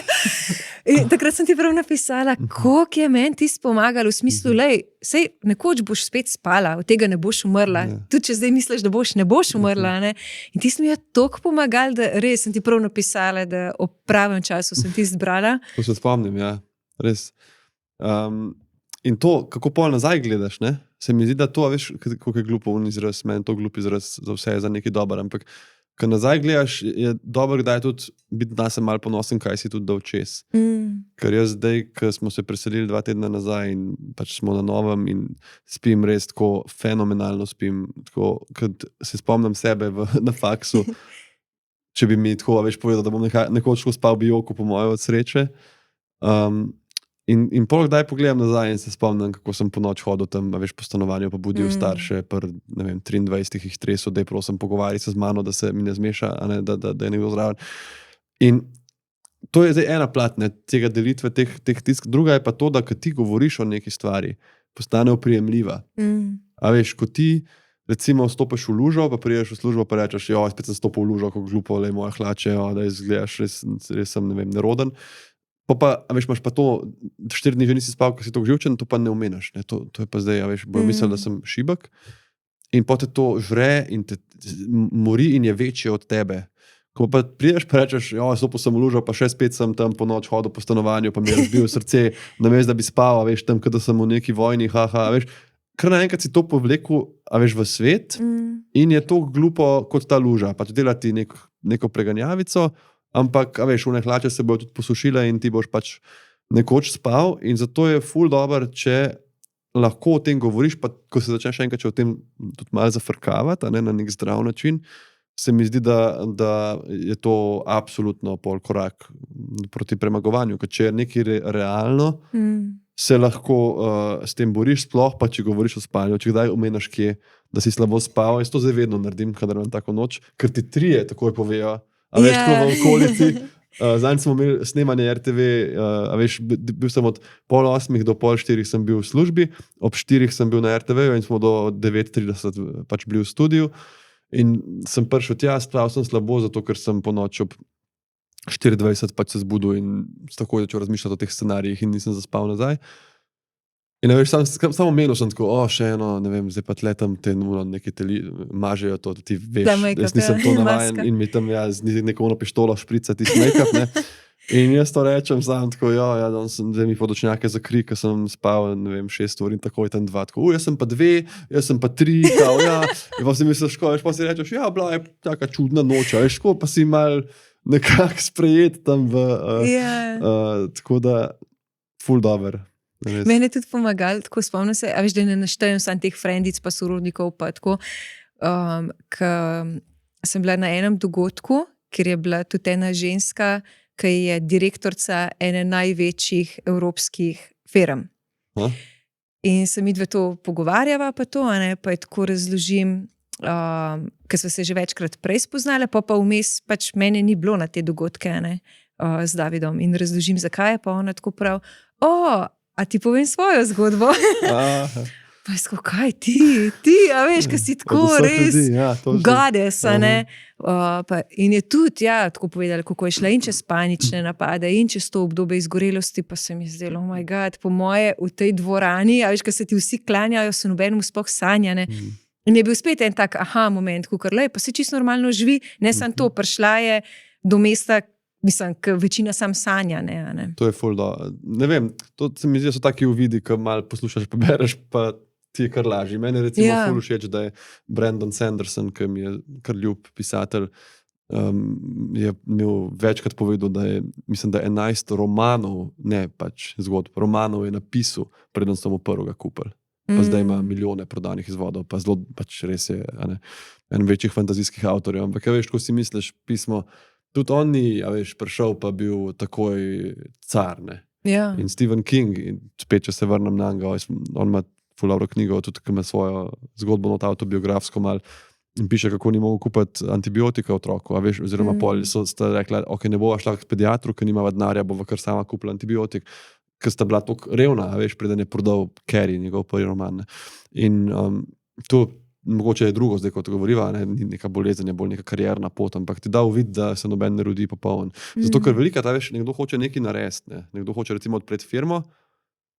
S2: In takrat sem ti prav napisala, koliko je meni tisto pomagalo, v smislu, lej, sej nekoč boš spet spala, od tega ne boš umrla. Tudi če zdaj misliš, da ne boš umrla. Ne? In tisto mi je toliko pomagal, da res sem ti prav napisala, da o pravem času sem ti zbrala.
S1: To se spomnim, ja, res. In to, kako pol nazaj gledaš, ne? Se mi zdi, da to, veš, kako je glupo izraz, meni to glup izraz za vse, za nekaj dober, ampak ko nazaj gledaš, je dobro, da je tudi biti nase malo ponosen, kaj si tudi dal čez. Ker jaz zdaj, ko smo se preselili 2 tedna nazaj in pač smo na novem in spim res tako fenomenalno spim, tako, kad se spomnim sebe na faksu, če bi mi tako, veš, povedal, da bom nekoč spal bi joko po moje od sreče. In pol kdaj pogledam nazaj in se spomnim, kako sem po noč hodil tam, veš, po stanovanju, pa budil starše, ne vem, 23 jih tresel, da je prosim pogovarjati se z mano, da se mi ne zmeša, a ne, da je nekdo zraven. In to je zdaj ena plat, ne, tega delitve, teh tisk. Druga je pa to, da ko ti govoriš o neki stvari, postane oprijemljiva. A veš, ko ti recimo stopiš v lužo, pa priješ v službo, pa rečeš, jo, spet sem stopil v lužo, kako glupo, le moje hlače, jo, da izgledaš, res sem, ne vem, neroden. Pa, veš, imaš pa to, 4 dni že nisi spal, ko si tako živčen, to pa ne omeniš. To je pa zdaj, veš, bojo mislili, da sem šibek. in potem to žre in te mori in je večje od tebe. Ko pa prideš pa rečeš, so pa sem lužal, pa še spet sem tam po noč hodil po stanovanju, pa mi je razbil srce, namesto da bi spal, veš, tam, kada sem v neki vojni, veš, kar naenkrat si to povlekel, veš, v svet in je to glupo kot ta luža, pač delati neko preganjavico, ampak, veš, une hlače se bojo tudi posušile in ti boš pač nekoč spal in zato je ful dober, če lahko o tem govoriš, pa ko se začneš enkrat, če o tem tudi malo zafrkavati, na nek zdrav način, se mi zdi, da je to absolutno pol korak proti premagovanju, ker če je nekaj realno, se lahko s tem boriš, sploh pa če govoriš o spanju, če kdaj omenjaš kje, da si slabo spal, jaz to zdaj vedno naredim, kadar imam tako noč, ker ti trije takoj povejo, a veš, ko v okolici. Zdaj smo imeli snemanje RTV, veš, bil sem od 7:30 do 15:30 sem bil v službi, ob 4 sem bil na RTV in smo do 9:30 pač bili v studiu. In sem prišel tja, spal sem slabo, zato ker sem po noč ob 24 pač se zbudil in takoj začel razmišljati o teh scenarijih in nisem zaspal nazaj. In veš, samo menil sem tako, še eno, ne vem, zdaj pa tle tam te neki mažejo to, ti veš, jaz nisem to navajen in mi tam z neko pištolo šprica ti make-up, ne. In jaz to rečem sam tako, zdaj mi podočnjake za kri, ker sem spal, ne vem, 6 ur in takoj tam 2, tako, jaz sem pa 2, jaz sem pa 3, kao, in pa si misliš, veš, pa si rečeš, bila je taka čudna noč, veš, pa si mal nekako sprejet tam tako da, ful dober.
S2: Mene je tudi pomagalo, tako spomnim se, veš, da ne naštejem sam teh frendic pa sorodnikov pa tako, ker sem bila na enem dogodku, kjer je bila tudi ena ženska, ki je direktorica ene največjih evropskih firm. In se midve to pogovarjava, pa je tako razložim, ker sva se že večkrat prej spoznala, pa vmes pač mene ni bilo na te dogodke z Davidom in razložim, zakaj je pa ona tako prav, a ti povem svojo zgodbo? Pa je tako, kaj ti, a veš, kaj si tako res goddess, in je tudi, tako povedala, kako je šla in čez panične napade in čez to obdobje izgorelosti, pa se mi je zdelo, oh my god, po moje v tej dvorani, a veš, kaj se ti vsi klanjajo, se nobenemu sploh sanja, ne. In je bil spet en tak moment, kukor, pa se čisto normalno živi, ne samo to, prišla je do mesta, mislim, ker večina sam sanja, ne.
S1: To je ful ne vem, to se mi zdi, so taki uvidi, ko malo poslušaš, pa bereš, pa ti je kar lažje. Mene recimo ful všeč, da je Brandon Sanderson, ki mi je kar ljub pisatelj, je imel večkrat povedal, da je, mislim, da 11 romanov, ne pač zgodb, romanov je napisal, preden so mu prvega kupili. Pa zdaj ima milijone prodanih izvodov, pa zelo pač res je en večjih fantazijskih avtorjev. Ampak veš, ko si misliš pismo, tudi on ni, veš, prišel pa bil takoj car, ne. In Stephen King, in spet, če se vrnem na njega, on ima ful dobro knjigo, tudi ki ima svojo zgodbo not autobiografsko mal in piše, kako ni mogel kupiti antibiotika otroku, a veš, oziroma pol sta rekla, ne bova šla k pediatru, ker nimava denarja, bova kar sama kupila antibiotik, ker sta bila tako revna, a veš, preden je prodal Carrie, njegov prvi roman. In to mogoče je drugo, zdaj kot govoriva, ni neka bolezen, je bolj neka karierna pot, ampak ti da uvid, da se noben ne rodi popoln. Zato, ker velika, veš, nekdo hoče nekaj narediti, ne? Nekdo hoče recimo odpreti firmo,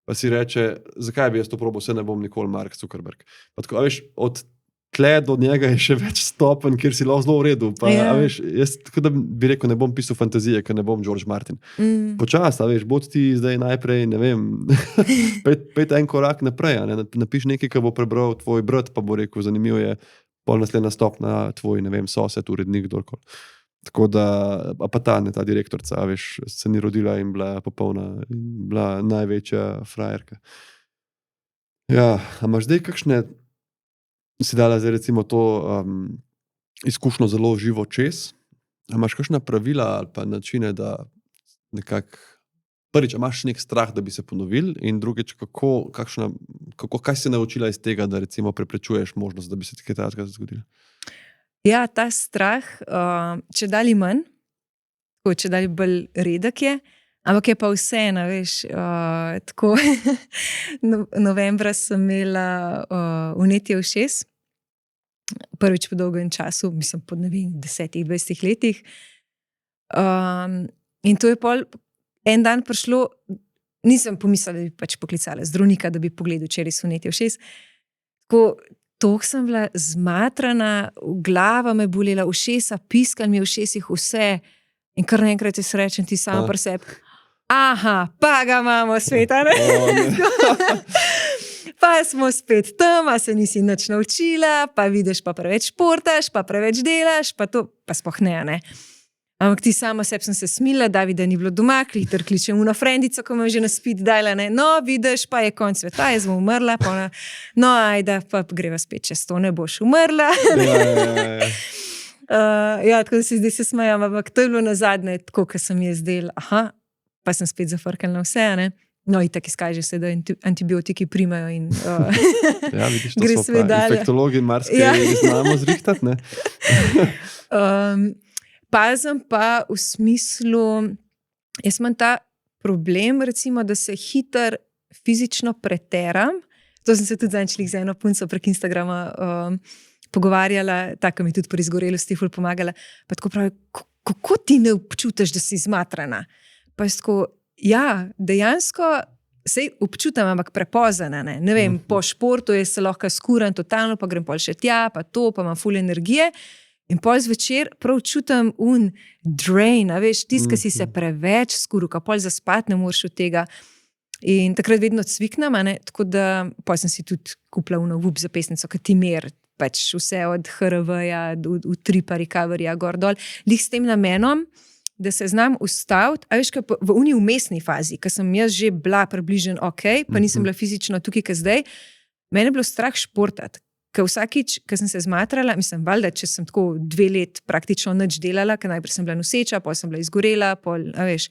S1: pa si reče, zakaj bi jaz to probal, se ne bom nikoli Mark Zuckerberg. Pa tako, veš, od tle do njega je še več stopenj, kjer si lahko zelo v redu. Pa, veš, jaz tako da bi rekel, ne bom pisal fantazije, ker ne bom George Martin. Počas, veš, bod ti zdaj najprej, ne vem, pet en korak naprej, napiš nekaj, kar bo prebral tvoj brat, pa bo rekel, zanimivo je, pol naslednja stopnja tvoj, ne vem, sosed, urednik, kdorkoli. Tako da, pa ta direktorica, veš, se ni rodila in bila popolna, in bila največja frajerka. Ja, a imaš zdaj kakšne, si dala zdaj recimo to izkušnjo zelo živo čez, a imaš kakšna pravila ali pa načine, da nekako, prvič, a imaš nek strah, da bi se ponovil, in drugič, kaj si naučila iz tega, da recimo preprečuješ možnost, da bi se kaj takega zgodilo?
S2: Ja, ta strah, če dali manj, če dali bolj redek je, ampak je pa vseeno, veš, tako, novembra sem imela vnetje ušes, prvič po dolgem času, mislim, po, ne vem, 10-20 letih, in to je pol, en dan prišlo, nisem pomislila, da bi pač poklicala zdravnika, da bi pogledal, če res vnetje ušes, tako, Toliko sem bila zmatrana, glava me bolela, ušesa, piskal mi v ušesih vse. In kar naenkrat jaz rečem ti sama pri sebi, aha, pa ga imamo spet, a ne? Pa smo spet tam, a se nisi nič naučila, pa vidiš, pa preveč športaš, pa preveč delaš, pa to, pa sploh ne. Ampak ti sama sebi sem se smila, Davida ni bilo doma, kliter kličem na frendico, ko me že na spit dajla, ne, no, vidiš, pa je konc sveta, jaz bom umrla, pa ona, no, ajde, pa greva spet čez to, ne boš umrla. Ja, tako da se zdaj se smajam, ampak to je bilo nazadnje, tako, ko sem jaz del, aha, pa sem spet zafrkala na vse, ne. No, itak izkaže se, da antibiotiki primajo in
S1: ja, vidiš, to
S2: gre
S1: so
S2: svet
S1: pa
S2: dalje.
S1: infektologi marsikaj znamo zrihtati, ne?
S2: Pazim pa v smislu, jaz imam ta problem, recimo, da se hitro fizično preteram. To sem se tudi zančila z eno punco prek Instagrama pogovarjala, tako mi tudi pri izgorelosti ful pomagala. Pa tako pravi, kako ti ne občutiš, da si zmatrana? Pa jaz tako, ja, dejansko sej občutam, ampak prepozna, ne vem, po športu jaz se lahko skuram totalno, pa grem pol še tja, pa to, pa imam ful energije. In pol zvečer prav čutim drain, a veš, tisk, ki si se preveč skuril, ka pol zaspat ne moreš od tega. In takrat vedno cviknem, a ne, tako da pol sem si tudi kupila vup zapestnico, ki ti mer, pač vse od HRV-ja, utripa, recovery-ja, gor dol, lih s tem namenom, da se znam ustaviti, a veš, v uni vmesni fazi, ki sem jaz že bila približen ok, pa nisem bila fizično tukaj, ka zdaj, mene je bilo strah športati. Ker vsakič, ko sem se zmatrala, mislim, valjda, če sem tako 2 let praktično nič delala, ker najprej sem bila noseča, pol sem bila izgorela, a veš,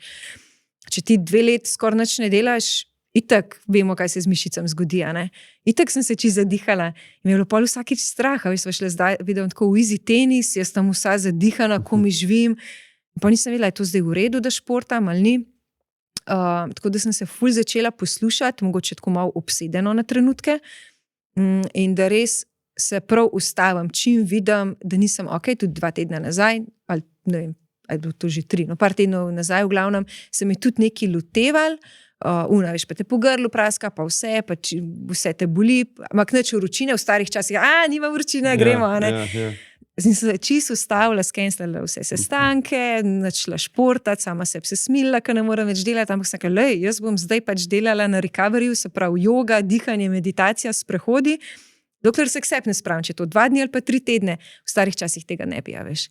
S2: če ti 2 let skoraj nič ne delaš, itak vemo, kaj se z mišicami zgodi, a ne. Itak sem se čisto zadihala in mi je bilo pol vsakič strah, a veš, sva šla zdaj, vidim tako v easy tenis, jaz tam vsa zadihana, ko mi živim, in pa nisem vedela, je to zdaj v redu, da športam ali ni. Tako da sem se ful začela poslušati, mogoče tako malo obsedeno na trenutke, in da res se prav ustavim, čim vidim, da nisem ok, tudi 2 tedna nazaj, ali ne vem, ali je bilo to že 3, no par tednov nazaj v glavnem, se mi tudi nekaj luteval, veš, pa te po grlu praska, pa vse, pa vse te boli, ampak nič vročine, v starih časih, nimam vročine, gremo, a ne.
S1: Ja.
S2: Sem se čisto ustavila, skenslala vse sestanke, načela športati, sama se smilila, ker ne moram več delati, ampak sem rekla, jaz bom zdaj pač delala na recoveryju, se pravi joga, dihanje, meditacija, sprehodi, dokler se k sebi ne spravim, če to 2 dni ali pa 3 tedne, v starih časih tega ne bi, ja, veš.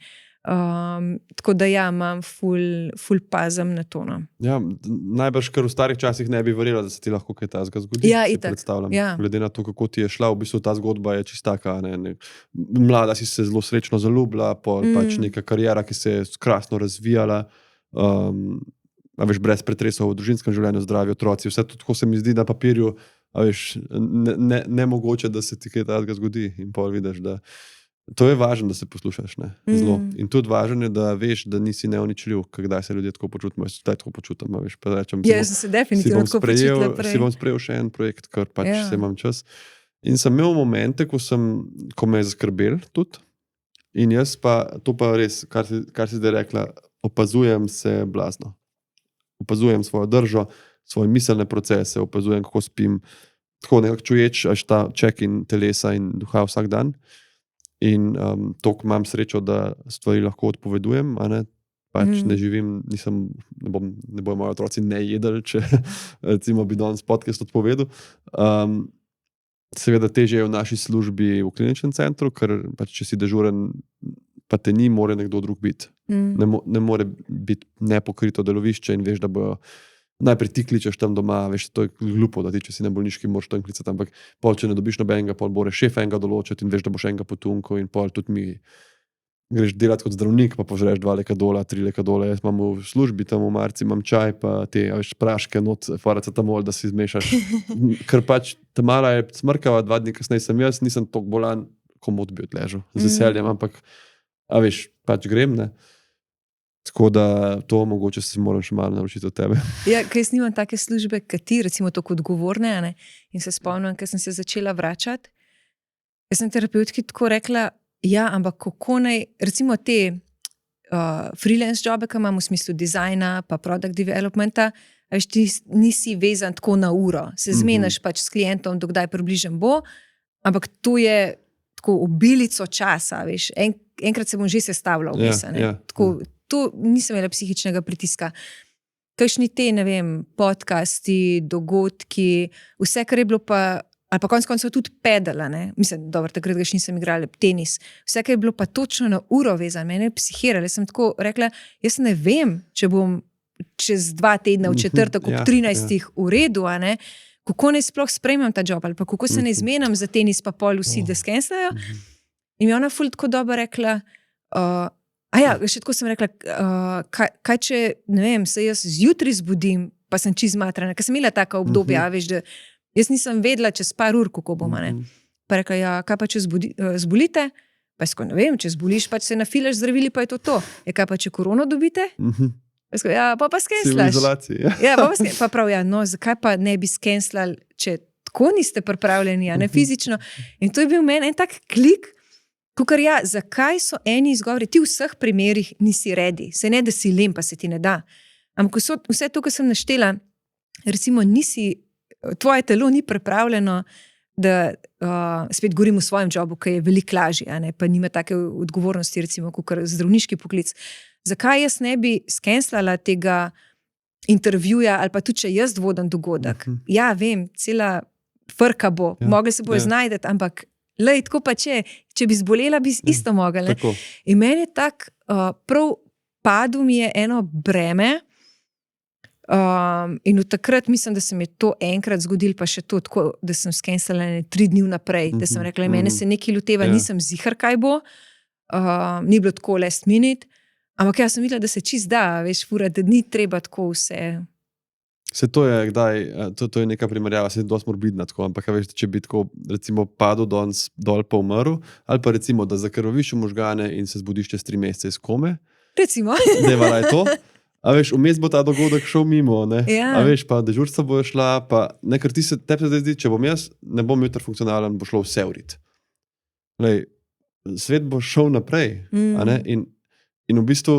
S2: Tako da ja, imam ful pazem na to, no.
S1: Ja, najbrž, ker v starih časih ne bi verjela, da se ti lahko kaj takega zgodi.
S2: Ja,
S1: si
S2: itak.
S1: predstavljam.
S2: Ja.
S1: Glede na to, kako ti je šla, v bistvu ta zgodba je čistaka. Mlada si se zelo srečno zaljubila, pač neka karijera, ki se je krasno razvijala, a veš, brez pretresov v družinskem življenju, zdravi otroci, vse to tako se mi zdi na papirju, a veš, nemogoče, da se ti kaj takega zgodi in pol vidiš, da to je važno, da se poslušaš, ne, zelo. In tudi važno je, da veš, da nisi neuničljiv, kdaj se ljudje tako počutimo, jaz se tako počutim, a veš, pa rečem,
S2: Jaz sem se definitivno tako počutila prej.
S1: si bom sprejel še en projekt, ker pač se imam čas. In sem imel momente, ko me je zaskrbel tudi, in jaz pa, to pa res, kar si zdaj rekla, opazujem se blazno. Opazujem svojo držo, svoje miselne procese, opazujem, kako spim, tako nekako čuječ, až ta check-in telesa in duha vsak dan. In toliko imam srečo, da stvari lahko odpovedujem, a ne, pač ne živim, ne bojo moji otroci ne jedli, če recimo bi danes podcast odpovedal. Seveda težje je v naši službi v kliničnem centru, ker pač če si dežuren, pa te ni, mora nekdo drug biti. Ne more biti nepokrito delovišče in veš, da bojo najprej ti kličeš tam doma, veš, to je glupo, da ti, če si na bolniški, moraš tam klicati, ampak pol, če ne dobiš nobenega, pol bore šef enega določiti in veš, da boš enega potunko in pol tudi mi greš delati kot zdravnik, pa požreš 2 lekadola, 3 lekadola, jaz imam v službi tam v marci, imam čaj, pa te, veš, praške, paracetamol, da si zmešaš, ker pač Tamara je smrkava, 2 dni kasneje sem jaz, nisem toliko bolan, komod bi odležal, z veseljem, ampak, a veš, pač grem, ne. Tako da to mogoče se moram še malo naučiti od tebe.
S2: Ja, ker jaz nimam take službe, kot ti, recimo tako odgovorne, ne? In se spomnim, ker sem se začela vračati, jaz sem terapeutki tako rekla, ja, ampak kako naj, recimo te freelance jobe, ki imam v smislu dizajna, pa product developmenta, veš, ti nisi vezan tako na uro, se zmeniš pač s klientom, dokdaj približen bo, ampak to je tako obilico časa, veš. Enkrat se bom že sestavila v misel. To nisem imela psihičnega pritiska. Kakšni te, ne vem, podcasti, dogodki, vse, kar je bilo pa, ali pa konec koncev tudi pedala, ne. Mislim, dobro, takrat ga še nisem igrala, tenis. Vse, kar je bilo pa točno na uro vezano, mene je psihirala. Sem tako rekla, jaz ne vem, če bom čez 2 tedna v četrtek ob 13 v redu, a ne, kako ne sploh sprejmem ta job, ali pa kako se ne izmenam za tenis, pa pol vsi deskenslajo. In mi je ona ful tako dobro rekla, še tako sem rekla, kaj če, ne vem, se jaz zjutraj zbudim, pa sem čisto zmatrana, ker sem imela taka obdobja, veš, da jaz nisem vedela čez par ur, kako bom, ne. Pa rekla, ja, kaj pa če zbolite? Pa jaz ne vem, če zboliš, pač se nafilaš zdravili, pa je to. Kaj pa če korono dobite? Ja, pa skenslaš. Pa prav, ja, no, zakaj pa ne bi skenslali, če tako niste pripravljeni, a ne fizično. In to je bil meni en tak klik, kakor ja, zakaj so eni izgovori, ti v vseh primerih nisi ready, se ne, da si lem, pa se ti ne da. Ampak vse to, kar sem naštela, recimo tvoje telo ni pripravljeno, da spet govorim o svojem jobu, ki je veliko lažji, a ne, pa nima take odgovornosti, recimo, kakor zdravniški poklic. Zakaj jaz ne bi skenslala tega intervjuja, ali pa tudi, če jaz vodim dogodek. Ja, vem, cela frka bo, mogla se bojo znajdeti, ampak lej, tako pa če bi zbolela, bi isto mogla. In meni je tak, prav padlo mi je eno breme, in od takrat mislim, da se mi je to enkrat zgodilo, pa še to tako, da sem skenslala 3 dni naprej, da sem rekla, mene se nekaj loteva, nisem zihar, kaj bo, ni bilo tako last minute, ampak jaz sem videla, da se čist da, veš, fura, da ni treba tako vse.
S1: Se to je kdaj, to je neka primerjava, se je dosti morbidna tako, ampak veš, če bi tako recimo padel dol pa umrl, ali pa recimo, da zakrvaviš v možgane in se zbudiš čez 3 mesece iz kome.
S2: Recimo.
S1: Devala je to. A veš, vmes bo ta dogodek šel mimo, ne?
S2: Ja.
S1: A veš, pa dežurstva bojo šla, pa nekaj tebi se zdi, če bom jaz, ne bom jutri funkcionalen, bo šlo vse urit. Lej, svet bo šel naprej, a ne? In v bistvu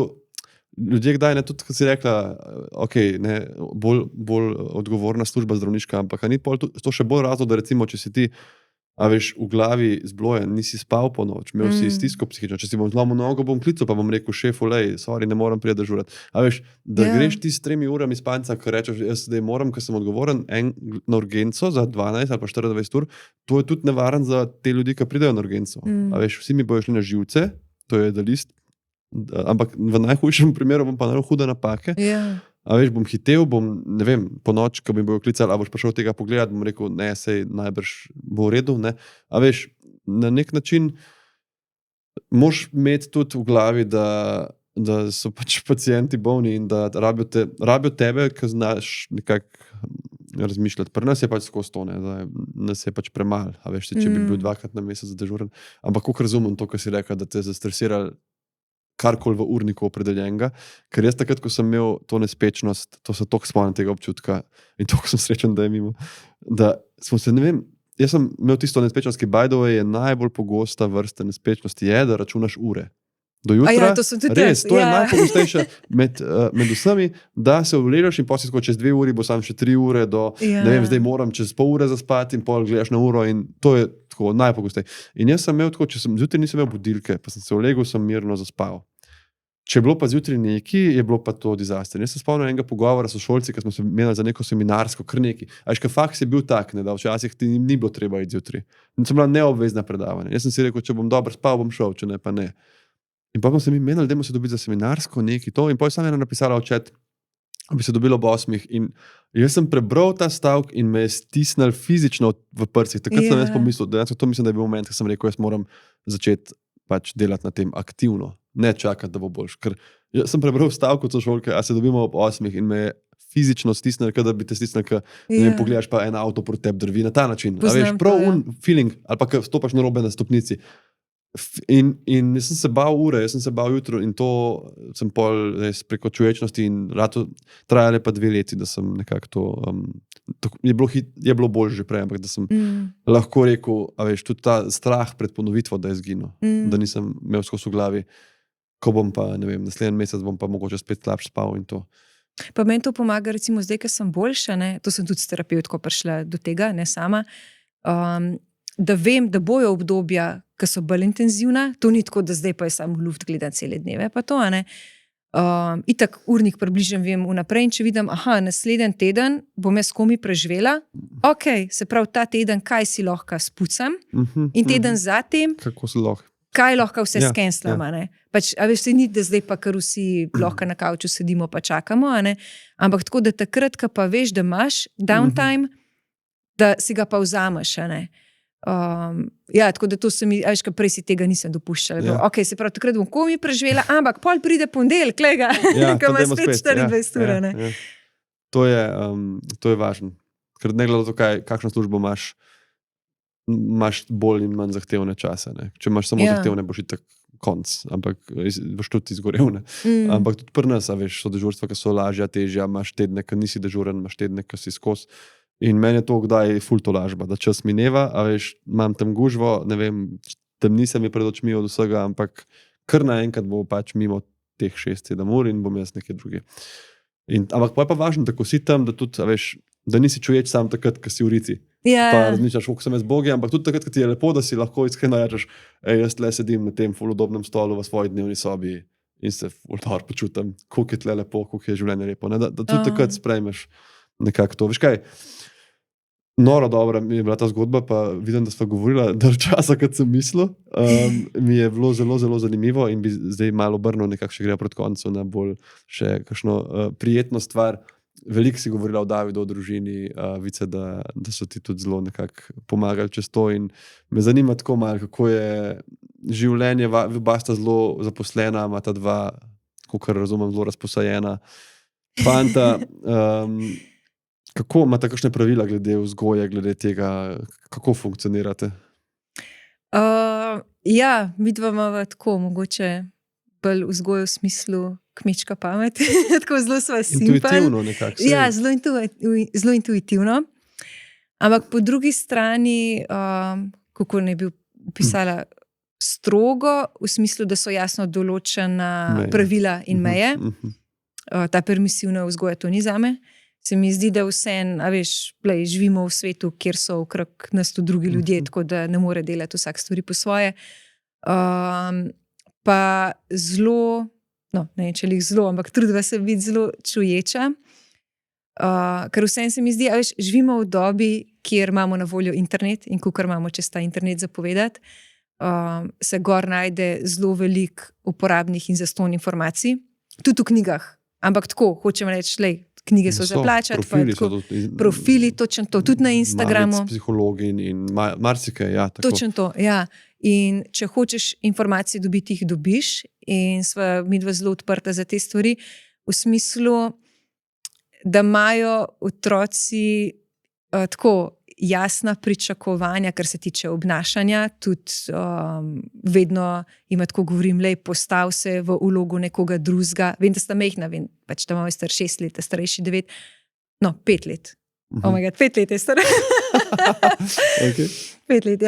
S1: ljudje kdaj, ne, tudi, kot si rekla, ne, bolj odgovorna služba zdravniška, ampak ni to še bolj razlog, da recimo, če si ti, a veš, v glavi zblojen, nisi spal po noč, imel si stisko psihično, če si bom zlomil nogo, bom klical, pa bom rekel šefu, lej, sorry, ne moram priti dežurati. A veš, da greš ti s 3 urami spanca, ko rečeš, jaz zdaj moram, ker sem odgovoren na urgenco za 12 ali pa 24 ur, to je tudi nevaren za te ljudi, ki pridejo na urgenco. A veš, vsi mi bojo šli na živce, to je idealist, ampak v najhujšem primeru bom pa naredil hude napake. A veš, bom hitel, ne vem, po noč, ko mi bojo klicali, a boš prišel tega pogledati, bom rekel, ne, sej najbrž bo v redu, ne. A veš, na nek način moš imeti tudi v glavi, da so pač pacienti bolni in da rabijo tebe, ki znaš nekako razmišljati. Pri nas je pač skozi to, ne, da nas je pač premalo, a veš, če bi bil 2-krat na mesec dežuren. Ampak kako razumem to, kar si rekla, da te je zastresiralo karkoli v urniku opredeljenega, ker jaz takrat, ko sem imel to nespečnost, to se toliko spomnim tega občutka in toliko sem srečen, da je mimo, da smo se, ne vem, jaz sem imel tisto nespečnost, ki by the way je najbolj pogosta vrsta nespečnosti, je, da računaš ure. Do jutra,
S2: to sem tudi
S1: res, to je najpogostejše med vsemi, da se uležeš in potem čez 2 uri bo sam še 3 ure ne vem, zdaj moram čez pol ure zaspati in pol gledaš na uro in to je tako najpogosteje. In jaz sem imel tako, če sem zjutraj nisem imel budilke, pa sem se ulegel, sem mirno zaspal. Če je bilo pa zjutraj neki, je bilo pa to disaster. Jaz sem spomnil enega pogovora s sošolci, ki smo se imeli za neko seminarsko, kar neki. A veš, faks je bil tak, ne, da včasih ti ni bilo treba iti zjutraj. In so bila neobvezna predavanja. Jaz sem si rekel, če bom dobro spal, bom šel, če ne, pa ne. In potem sem jim menil, da se dobiti za seminarsko neki to in potem sem ena napisala v chat, da bi se dobilo ob 8. In jaz sem prebral ta stavek in me je stisnil fizično v prsih. Takrat sem jaz pomislil, to mislim, da je bil moment, ko sem rekel, jaz moram začeti pač delati na tem aktivno, ne čakati, da bo boljš. Ker jaz sem prebral stavek od sošolke, a se dobimo ob 8. in me je fizično stisnil, da bi te stisnil, ne vem, pogledaš pa en avto proti tebi drvi na ta način. A veš, prav feeling, ali pa stopaš narobe na stopnici. In jaz sem se bal ure, jaz sem se bal jutro in to sem pol preko čuječnosti in trajale pa 2 leti, da sem nekako to, je bilo bolj že prej, ampak da sem lahko rekel, a veš, tudi ta strah pred ponovitvo, da je zginil, da nisem imel skozi v glavi, ko bom pa, ne vem, naslednji mesec bom pa mogoče spet slabše spal in to.
S2: Pa meni to pomaga, recimo zdaj, ker sem boljša, ne, to sem tudi s terapevtko prišla do tega, ne sama, da vem, da bojo obdobja, ki so bolj intenzivna. To ni tako, da zdaj pa je samo luft gledam cele dneve, pa to, a ne. Itak urnik približno vem vnaprej in če vidim, naslednji teden bom jaz komi preživela, se pravi ta teden, kaj si lahko spucam in teden zatem,
S1: Kako se lahko?
S2: kaj lahko vse
S1: Ja,
S2: skenslam, a ne. Pač, a veš, se ni, da zdaj pa kar vsi lahko na kavču sedimo pa čakamo, a ne. Ampak tako, da takrat, ko pa veš, da imaš downtime, da si ga pa vzameš, a ne. Tako da to se mi, veš, ka prej si tega nisem dopuščala.
S1: Ja.
S2: Se pravi, takrat bom komi preživela, ampak pol pride ponedeljek, klega, ko ima spet 24 ur, ne.
S1: Ja. To je važno. Ker ne glede na to, kakšno službo imaš bolj in manj zahtevne čase. Ne? Če imaš samo zahtevne, boš itak konc, ampak boš tudi izgorel. Ampak tudi pri nas, veš, so dežurstva, ki so lažja, težja, imaš tedne, ki nisi dežuren, imaš tedne, ki si skozi. In meni je to, kdaj ful to lažba, da čas mineva, a veš, imam tam gužvo, ne vem, temnica mi pred očmi od vsega, ampak kar naenkrat bo pač mimo teh 6-7 ur in bom jaz nekaj druge. Ampak pa je pa važno, da ko si tam, da tudi, veš, da nisi čuječ sam takrat, ko si v rici. Pa razmišljaš, koliko sem jaz bogi, ampak tudi takrat, ko ti je lepo, da si lahko iskreno rečeš, jaz tle sedim na tem ful udobnem stolu v svoji dnevni sobi in se ful dobro počutim, koliko je tle lepo, koliko je življenje lepo. Da tudi takrat sprejmeš nekako to. Veš kaj, noro dobra mi je bila ta zgodba, pa vidim, da sva govorila dalj časa, kot sem mislil. Mi je bilo zelo, zelo zanimivo in bi zdaj malo obrnil nekako še gre proti koncu na bolj še kakšno prijetno stvar. Veliko si govorila o Davidu, o družini, vice, da so ti tudi zelo nekako pomagali čez to in me zanima tako malo, kako je življenje, oba sta zelo zaposlena, imata dva, kakor razumem, zelo razposajena fanta. Kako imate kakšne pravila glede vzgoje, glede tega, kako funkcionirate?
S2: Vidva imava tako, mogoče bolj vzgojo v smislu kmečka pamet, tako zelo sva simpel.
S1: Intuitivno nekako.
S2: Zelo intuitivno. Ampak po drugi strani, kako ne bi pisala, strogo, v smislu, da so jasno določena pravila in meje. Ta permisivna vzgoja, to ni zame. Se mi zdi, da vseeno, živimo v svetu, kjer so okrog nas tudi drugi ljudje, tako da ne more delati vsak stvari po svoje. Pa zelo, ne vem, če jih zelo, ampak trudiva se biti zelo čuječa, ker vseeno se mi zdi, živimo v dobi, kjer imamo na voljo internet in kakor imamo čez ta internet zapovedati, se gor najde zelo veliko uporabnih in zastonj informacij, tudi v knjigah, ampak tako, hočem reči, knjige so za plačati, profili, točno to, tudi na Instagramu.
S1: Psihologi in marsikaj, tako.
S2: Točno to, In če hočeš informacije dobiti, jih dobiš in sva midva zelo odprta za te stvari, v smislu, da imajo otroci tako jasna pričakovanja, kar se tiče obnašanja, tudi vedno ima tako govorim, postav se v vlogo nekoga drugega. Vem, da sta mehna, vem, pač da imamo star 6 let, starejši 9, 5 let. Oh my God, 5 let je star.
S1: Okay.
S2: 5 let,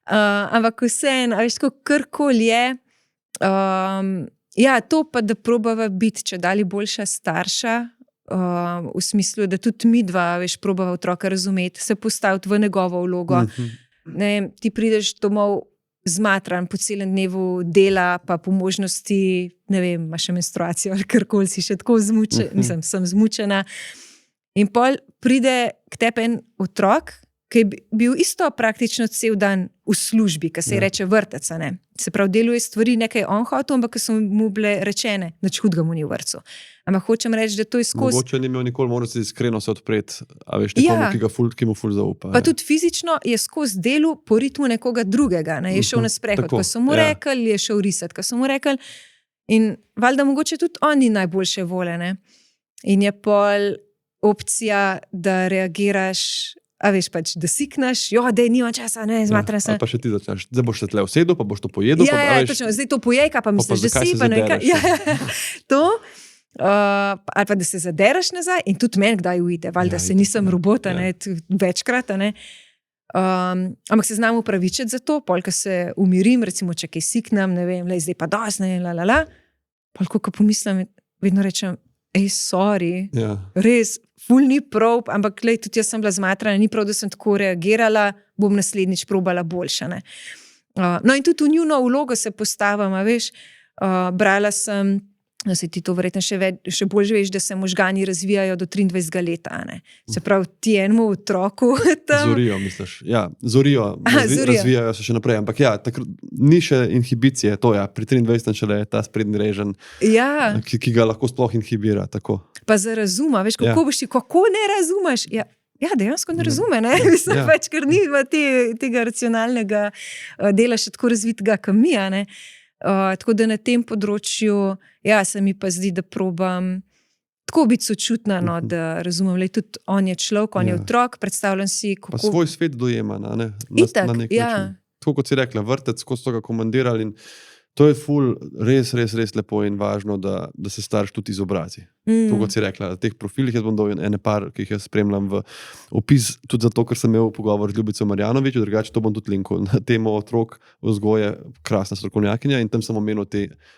S2: ampak vseeno, tako karkoli je, to pa da probava biti če dalje boljša starša, v smislu, da tudi mi dva, probava otroka razumeti, se postaviti v njegovo vlogo. Ti prideš domov zmatran po celem dnevu dela, pa po možnosti, ne vem, imaš še menstruacijo ali karkoli, si še tako zmučena, sem zmučena. In pol pride k tebi en otrok, ki je bil isto praktično cel dan v službi, ki se je reče vrtec, ne. Se pravi, deluje stvari, nekaj on hotel, ampak so mu bile rečene, nič hudega mu ni v vrtcu. Ampak hočem reči, da to je skozi...
S1: Mogoče ni imel nikoli možnosti iskreno se odpreti, nekomu, ki mu ful zaupa.
S2: Pa tudi fizično je skozi delu po ritmu nekoga drugega, ne. Je šel na sprehod, ko so mu rekli, je šel risati, ko so mu rekli. In valjda mogoče tudi on ni najboljše volje, ne. In je pol opcija, da reagiraš, pač, da siknaš, nima časa, ne, zmatran sem.
S1: Pa še ti začneš, zdaj boš se tle usedel, pa boš to pojedel.
S2: Točno, zdaj to pojej, kaj pa misliš, da si, pa nekaj. To, ali pa da se zaderaš nazaj in tudi meni kdaj ujde, valjda se nisem robota, ne, večkrat, ne. Ampak se znam upravičiti za to, polka se umirim, recimo, če kaj siknem, ne vem, zdaj pa dosti, ne, polko, ko pomislim, vedno rečem, sorry, res, ful ni prav, ampak tudi jaz sem bila zmatrana, ni prav, da sem tako reagirala, bom naslednjič probala boljša, ne. No in tudi v njuno vlogo se postavim, a veš, brala sem, da se ti to verjetno še bolj veš, da se možgani razvijajo do 23 leta, a ne. Se pravi, ti enemu otroku tam...
S1: Zorijo, misliš? Ja, zorijo, razvijajo se še naprej, ampak ja, ni še inhibicije, to ja, pri 23 šele je ta sprednji režen, ki ga lahko sploh inhibira, tako.
S2: Pa za razuma, veš, kako ne razumeš? Ja, dejansko ne razume, ne? Mislim, pač, ker ni tega racionalnega dela še tako razvitega, kot mi, a ne. Tako da na tem področju, se mi pa zdi, da probam tako biti sočutna, no, da razumem, le tudi on je človek, on je otrok, predstavljam si, kako...
S1: Pa svoj svet dojema, ne?
S2: Itak,
S1: na nek način. Tako kot si rekla, vrtec, ko so ga komandirali in to je ful, res lepo in važno, da se starš tudi izobrazi. To, kot si rekla, teh profilih jaz bom dal ene par, ki jih jaz spremljam v opis, tudi zato, ker sem imel pogovor z Ljubico Marjanović, drugače to bom tudi linkal na temo otrok vzgoje, krasna strokovnjakinja in tam sem omenil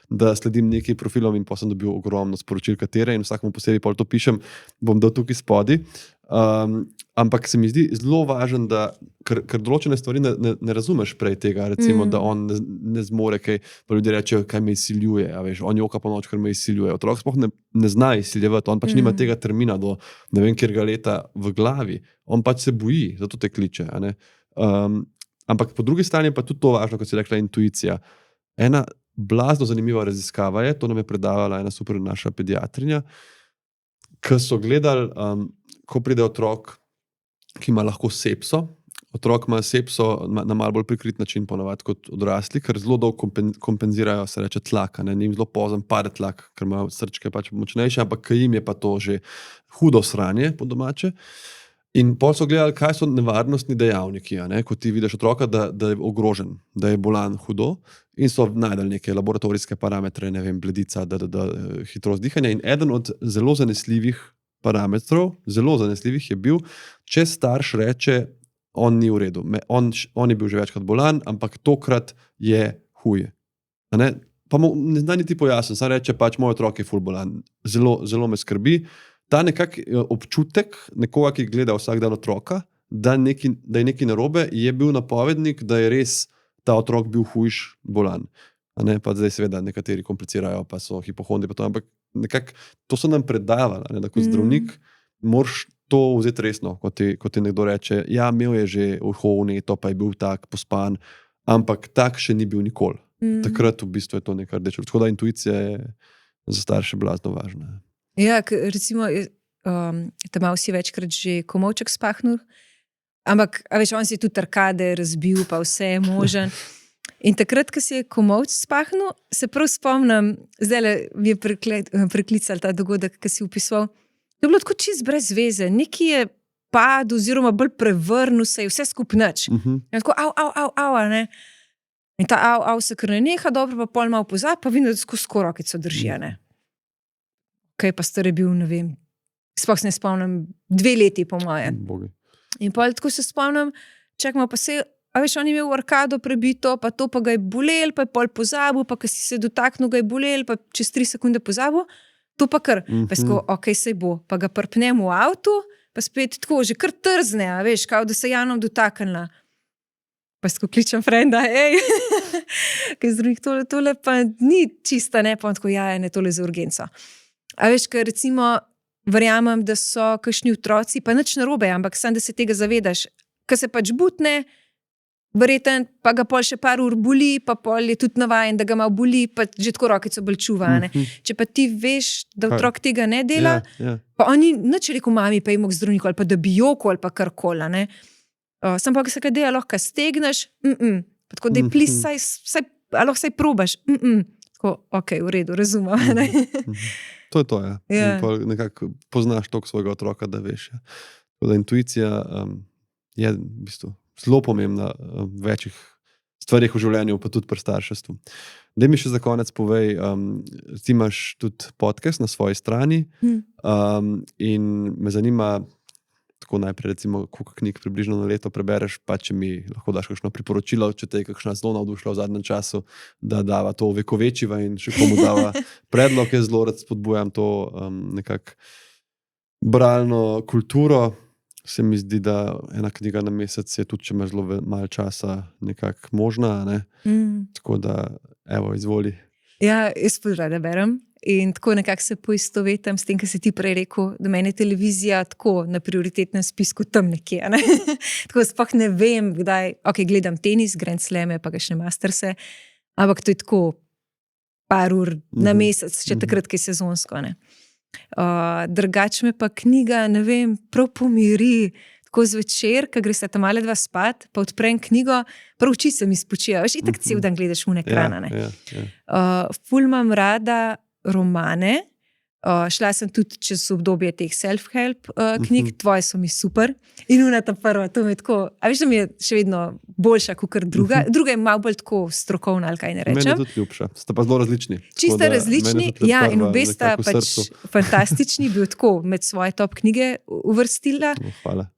S1: da sledim nekaj profilom in pa sem dobil ogromno sporočil, katere in vsakmu posebej pol to pišem, bom dal tukaj spodaj. Ampak se mi zdi zelo važen, da, ker določene stvari ne razumeš prej tega, recimo, da on ne zmore kaj, pa ljudje rečejo, kaj me izsiljuje, a veš, on joka po noč, ker me izsiljuje. Otrok sploh ne zna izsiljevati, on pač nima tega termina do ne vem kjerga leta v glavi, on pač se boji, zato te kliče, a ne. Ampak po drugi strani pa tudi to važno, kot si rekla, intuicija. Ena blazno zanimiva raziskava je, to nam je predavala ena super naša pediatrinja, ki so gledali, ko pride otrok, ki ima lahko sepso. Otrok ima sepso na malo bolj prikrit način ponavadi kot odrasli, ker zelo dolgo kompenzirajo, se reče, tlak, ne, njim zelo pozno pade tlak, ker imajo srčke pač močnejše, ampak kaj jim je pa to že hudo sranje po domače. In pol so gledali, kaj so nevarnostni dejavniki, ne, ko ti vidiš otroka, da je ogrožen, da je bolan hudo in so najdali neke laboratorijske parametre, ne vem, bledica, hitrost dihanja in eden od zelo zanesljivih parametrov, je bil, če starš reče, on ni v redu. On je bil že večkrat bolan, ampak tokrat je huje. Ne? Pa mu ne zna niti pojasniti, sam reče, pač moj otrok je ful bolan. Zelo me skrbi. Ta nekak občutek nekoga, ki gleda vsak dan otroka, da je nekaj narobe, je bil napovednik, da je res ta otrok bil hujš bolan. Ne? Pa zdaj seveda nekateri komplicirajo, pa so hipohondri, pa to, ampak nekako to so nam predavali, da kot zdravnik moraš to vzeti resno, ko ti nekdo reče, ja, imel je že uho vneto, pa je bil tak pospan, ampak tak še ni bil nikoli. Takrat v bistvu je to nekaj rdečo. Tako da intuicija je za starše blazno važna.
S2: Ja, recimo, tam malo si večkrat že komolček spahnul, ampak, a veš, on si tudi arkade razbil, pa vse je možen. In takrat, ko si je komolč spahnil, se prav spomnim, zdaj mi je preklical ta dogodek, ki si opisoval, to je bilo tako čist brez veze, nekaj je padel oziroma bolj prevrnil se, je vse skupaj nič. In tako au, ne. In ta au se kar ne neha, dobro, pa pol malo pozab, pa vidim, da skozi rokico drži, ne. Kaj pa star je bil, ne vem, sploh se ne spomnim, 2 leti po moje. In pol tako se spomnim, čakamo pa se, a veš, on je imel arkado prebito, pa to pa ga je bolel, pa je pol pozabil, pa ko si se dotaknil, ga je bolel, pa čez 3 sekunde pozabil, to pa kar, pa sko, okej, sej bo, pa ga prpnem v avtu, pa spet tako, že kar trzne, a veš, kao da se Janom dotaknila. Pa sko kličem frenda, kaj zdravnik, tole pa ni čista, ne, pa on tako, ne, tole za urgenco. A veš, ker recimo verjamem, da so kakšni otroci, pa nič narobe, ampak sam, da se tega zavedaš, ko se pač butne, verjetno pa ga pol še par ur boli, pa pol je tudi navajen, da ga malo boli, pa že tako rokico bolj čuva. Če pa ti veš, da otrok tega ne dela, pa on ni nič rekel mami, pa imel k zdravniku, ali pa da bi joko, ali pa karkoli. Sam pa, ko se kaj deja, lahko stegneš, pa tako da je plis, lahko saj probaš, tako, okej, v redu, razumem.
S1: To je to, ja. In pa nekako poznaš toliko svojega otroka, da veš. Tako da intuicija je v bistvu zelo pomembna v večjih stvarih v življenju, pa tudi pri starševstvu. Daj mi še za konec povej, ti imaš tudi podcast na svoji strani in me zanima, tako najprej recimo, koliko knjig približno na leto prebereš, pa če mi lahko daš kakšno priporočilo, če te je kakšna zelo navdušila v zadnjem času, da dava to vekovečiva in še komu dava predlog, jaz zelo rad spodbujam to nekako bralno kulturo. Se mi zdi, da ena knjiga na mesec je tudi, če imaš zelo malo časa, nekako možna. Ne? Tako da, evo, izvoli.
S2: Ja, jaz pa rada berem. In tako nekako se poistovetim s tem, kar si ti prej rekel, da meni je televizija tako na prioritetnem spisku tam nekje. Ne? Tako sploh ne vem, kdaj, gledam tenis, Grand Slame, pa še Masterse, ampak to je tako par ur na mesec, če takrat, ki je sezonsko. Drugače me pa knjiga, ne vem, prav pomiri, tako zvečer, ko greš tam male dva spat, pa odprem knjigo, prav oči se mi spočijo, veš, itak cel dan gledaš v ekrana. Ful imam rada romane, šla sem tudi čez obdobje teh self-help knjig, tvoje so mi super in ta prva, to mi je tako, a veš, da mi je še vedno boljša kot druga, druga je malo bolj tako strokovna, ali kaj ne rečem.
S1: Meni je tudi ljubša, sta pa zelo različni.
S2: Čisto različni, ja, in obe sta pač fantastični, bil tako med svoje top knjige uvrstila,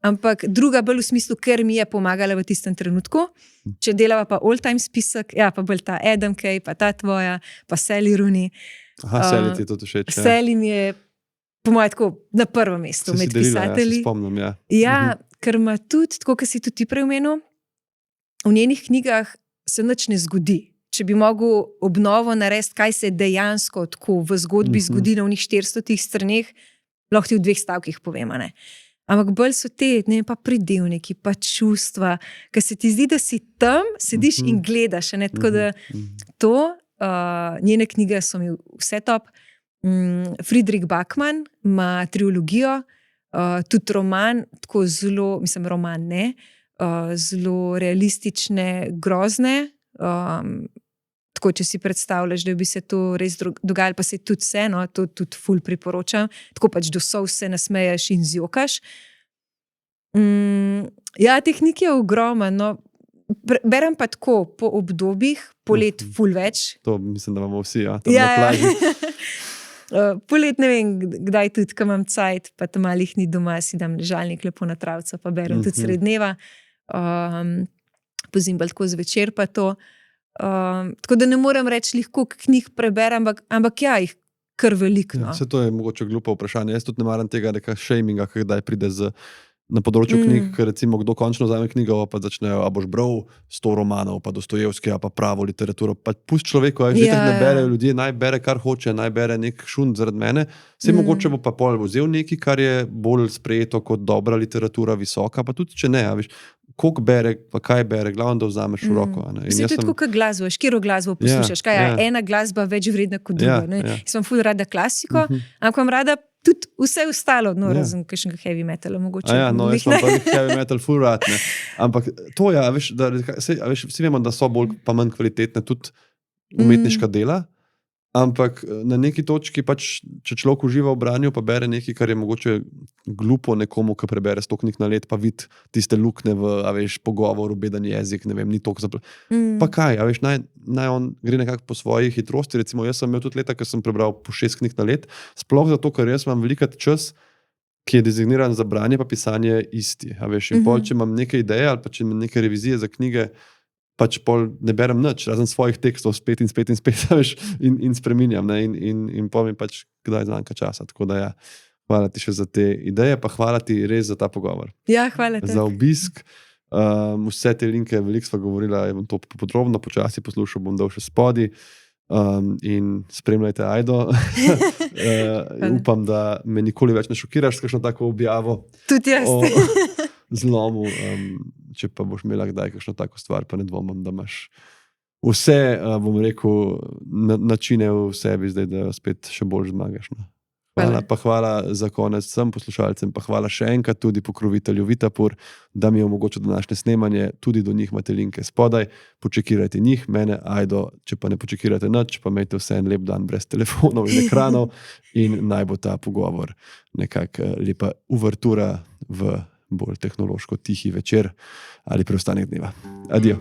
S2: ampak druga bolj v smislu, ker mi je pomagala v tistem trenutku, če delava pa all-time spisek, ja, pa bolj ta Adam Kay, pa ta tvoja, pa Sally Rooney.
S1: Sally ti je tudi všeč.
S2: Sally mi je, po mojem, tako na prvem mestu med pisatelji.
S1: Ja, se spomnim, ja.
S2: Ja, ker ima tudi, tako kot si tudi ti prej omenil, v njenih knjigah se nič ne zgodi. Če bi mogel obnovo narediti, kaj se dejansko tako v zgodbi zgodi na unih 400 straneh, lahko ti v 2 stavkih povem, ne. Ampak bolj so te, ne vem, pa pridevniki, pa čustva, ker se ti zdi, da si tam, sediš in gledaš, ne, tako da to, njene knjige so mi vse top. Friedrich Bachmann ima trilogijo, tudi roman, tako zelo, mislim, roman ne, zelo realistične, grozne, tako, če si predstavljaš, da bi se to res dogajalo, pa se tudi vse, no, to tudi ful priporočam, tako pač do solz se nasmeješ in zjokaš. Ja, teh knjig je ogromno, no, berem pa tako po obdobjih, polet ful več.
S1: To mislim, da imamo vsi, ja, tam na plaži.
S2: Polet ne vem, kdaj tudi, ko imam cajt, pa tam malih ni doma, si dam ležalnik lepo na travco, pa berem tudi sred dneva. Pozim bolj tako zvečer pa to. Tako da ne morem reči, lahko knjig preberem, ampak ja, jih kar veliko. No.
S1: Ja, to je mogoče glupo vprašanje. Jaz tudi ne maram tega neka shaminga, kdaj pride na področju knjig, ker recimo kdo končno vzame knjigo, pa začnejo, a boš bral 100 romanov, pa Dostojevskega, pa pravo literaturo, pa pusti človeku, že tako ne berejo ljudje, naj bere kar hoče, naj bere nek šund zaradi mene, vse mogoče bo pa pol vzel nekaj, kar je bolj sprejeto kot dobra literatura, visoka, pa tudi če ne, veš, koliko bere, pa kaj bere, glavno, da vzameš v roko.
S2: Si tudi kot glasbo, kjero glasbo poslušaš, kaj je ena glasba več vredna kot druga. Sem ful rada klasiko, ampak vam rada tudi vse ostalo, no, razen kakšnega heavy metala mogoče.
S1: No, jaz sem pa heavy metal full rad, ne. Ampak to je, vsi vemo, da so bolj pa manj kvalitetne tudi umetniška dela, ampak na neki točki pač, če človek uživa v branju, pa bere nekaj, kar je mogoče glupo nekomu, ki prebere 100 knjig na let, pa vidi tiste lukne v, pogovoru, bedan jezik, ne vem, ni toliko Pa kaj, naj on gre nekako po svoji hitrosti, recimo jaz sem imel tudi leta, ker sem prebral po 6 knjig na let, sploh zato, ker jaz imam veliko čas, ki je dezigniran za branje, pa pisanje isti, in pol, če imam neke ideje ali pa če imam neke revizije za knjige, pač pol ne berem nič, razen svojih tekstov spet in spreminjam, ne, in pol mi pač kdaj zmanjka časa, tako da ja, hvala ti še za te ideje, pa hvala ti res za ta pogovor.
S2: Ja, hvala te.
S1: Za obisk, vse te linke, veliko sva govorila, je bom to podrobno počasi poslušal, bom dal še spodi, in spremljajte Ajdo. Upam, da me nikoli več ne šokiraš s kakšno tako objavo.
S2: Tudi jaz.
S1: O zlomu, če pa boš imela kdaj kakšno tako stvar, pa ne dvomam, da imaš vse, bom rekel, načine v sebi zdaj, da spet še bolj zmagaš. No. Hvala za konec vsem poslušalcem, pa hvala še enkrat tudi pokrovitelju Vitapur, da mi je omogočil današnje snemanje, tudi do njih imate linke spodaj, počekirajte njih, mene, Ajdo, če pa ne počekirate nič, pa imejte vse en lep dan brez telefonov in ekranov in naj bo ta pogovor nekako lepa uvertura v bolj tehnološko tihi večer ali preostanek dneva. Adijo.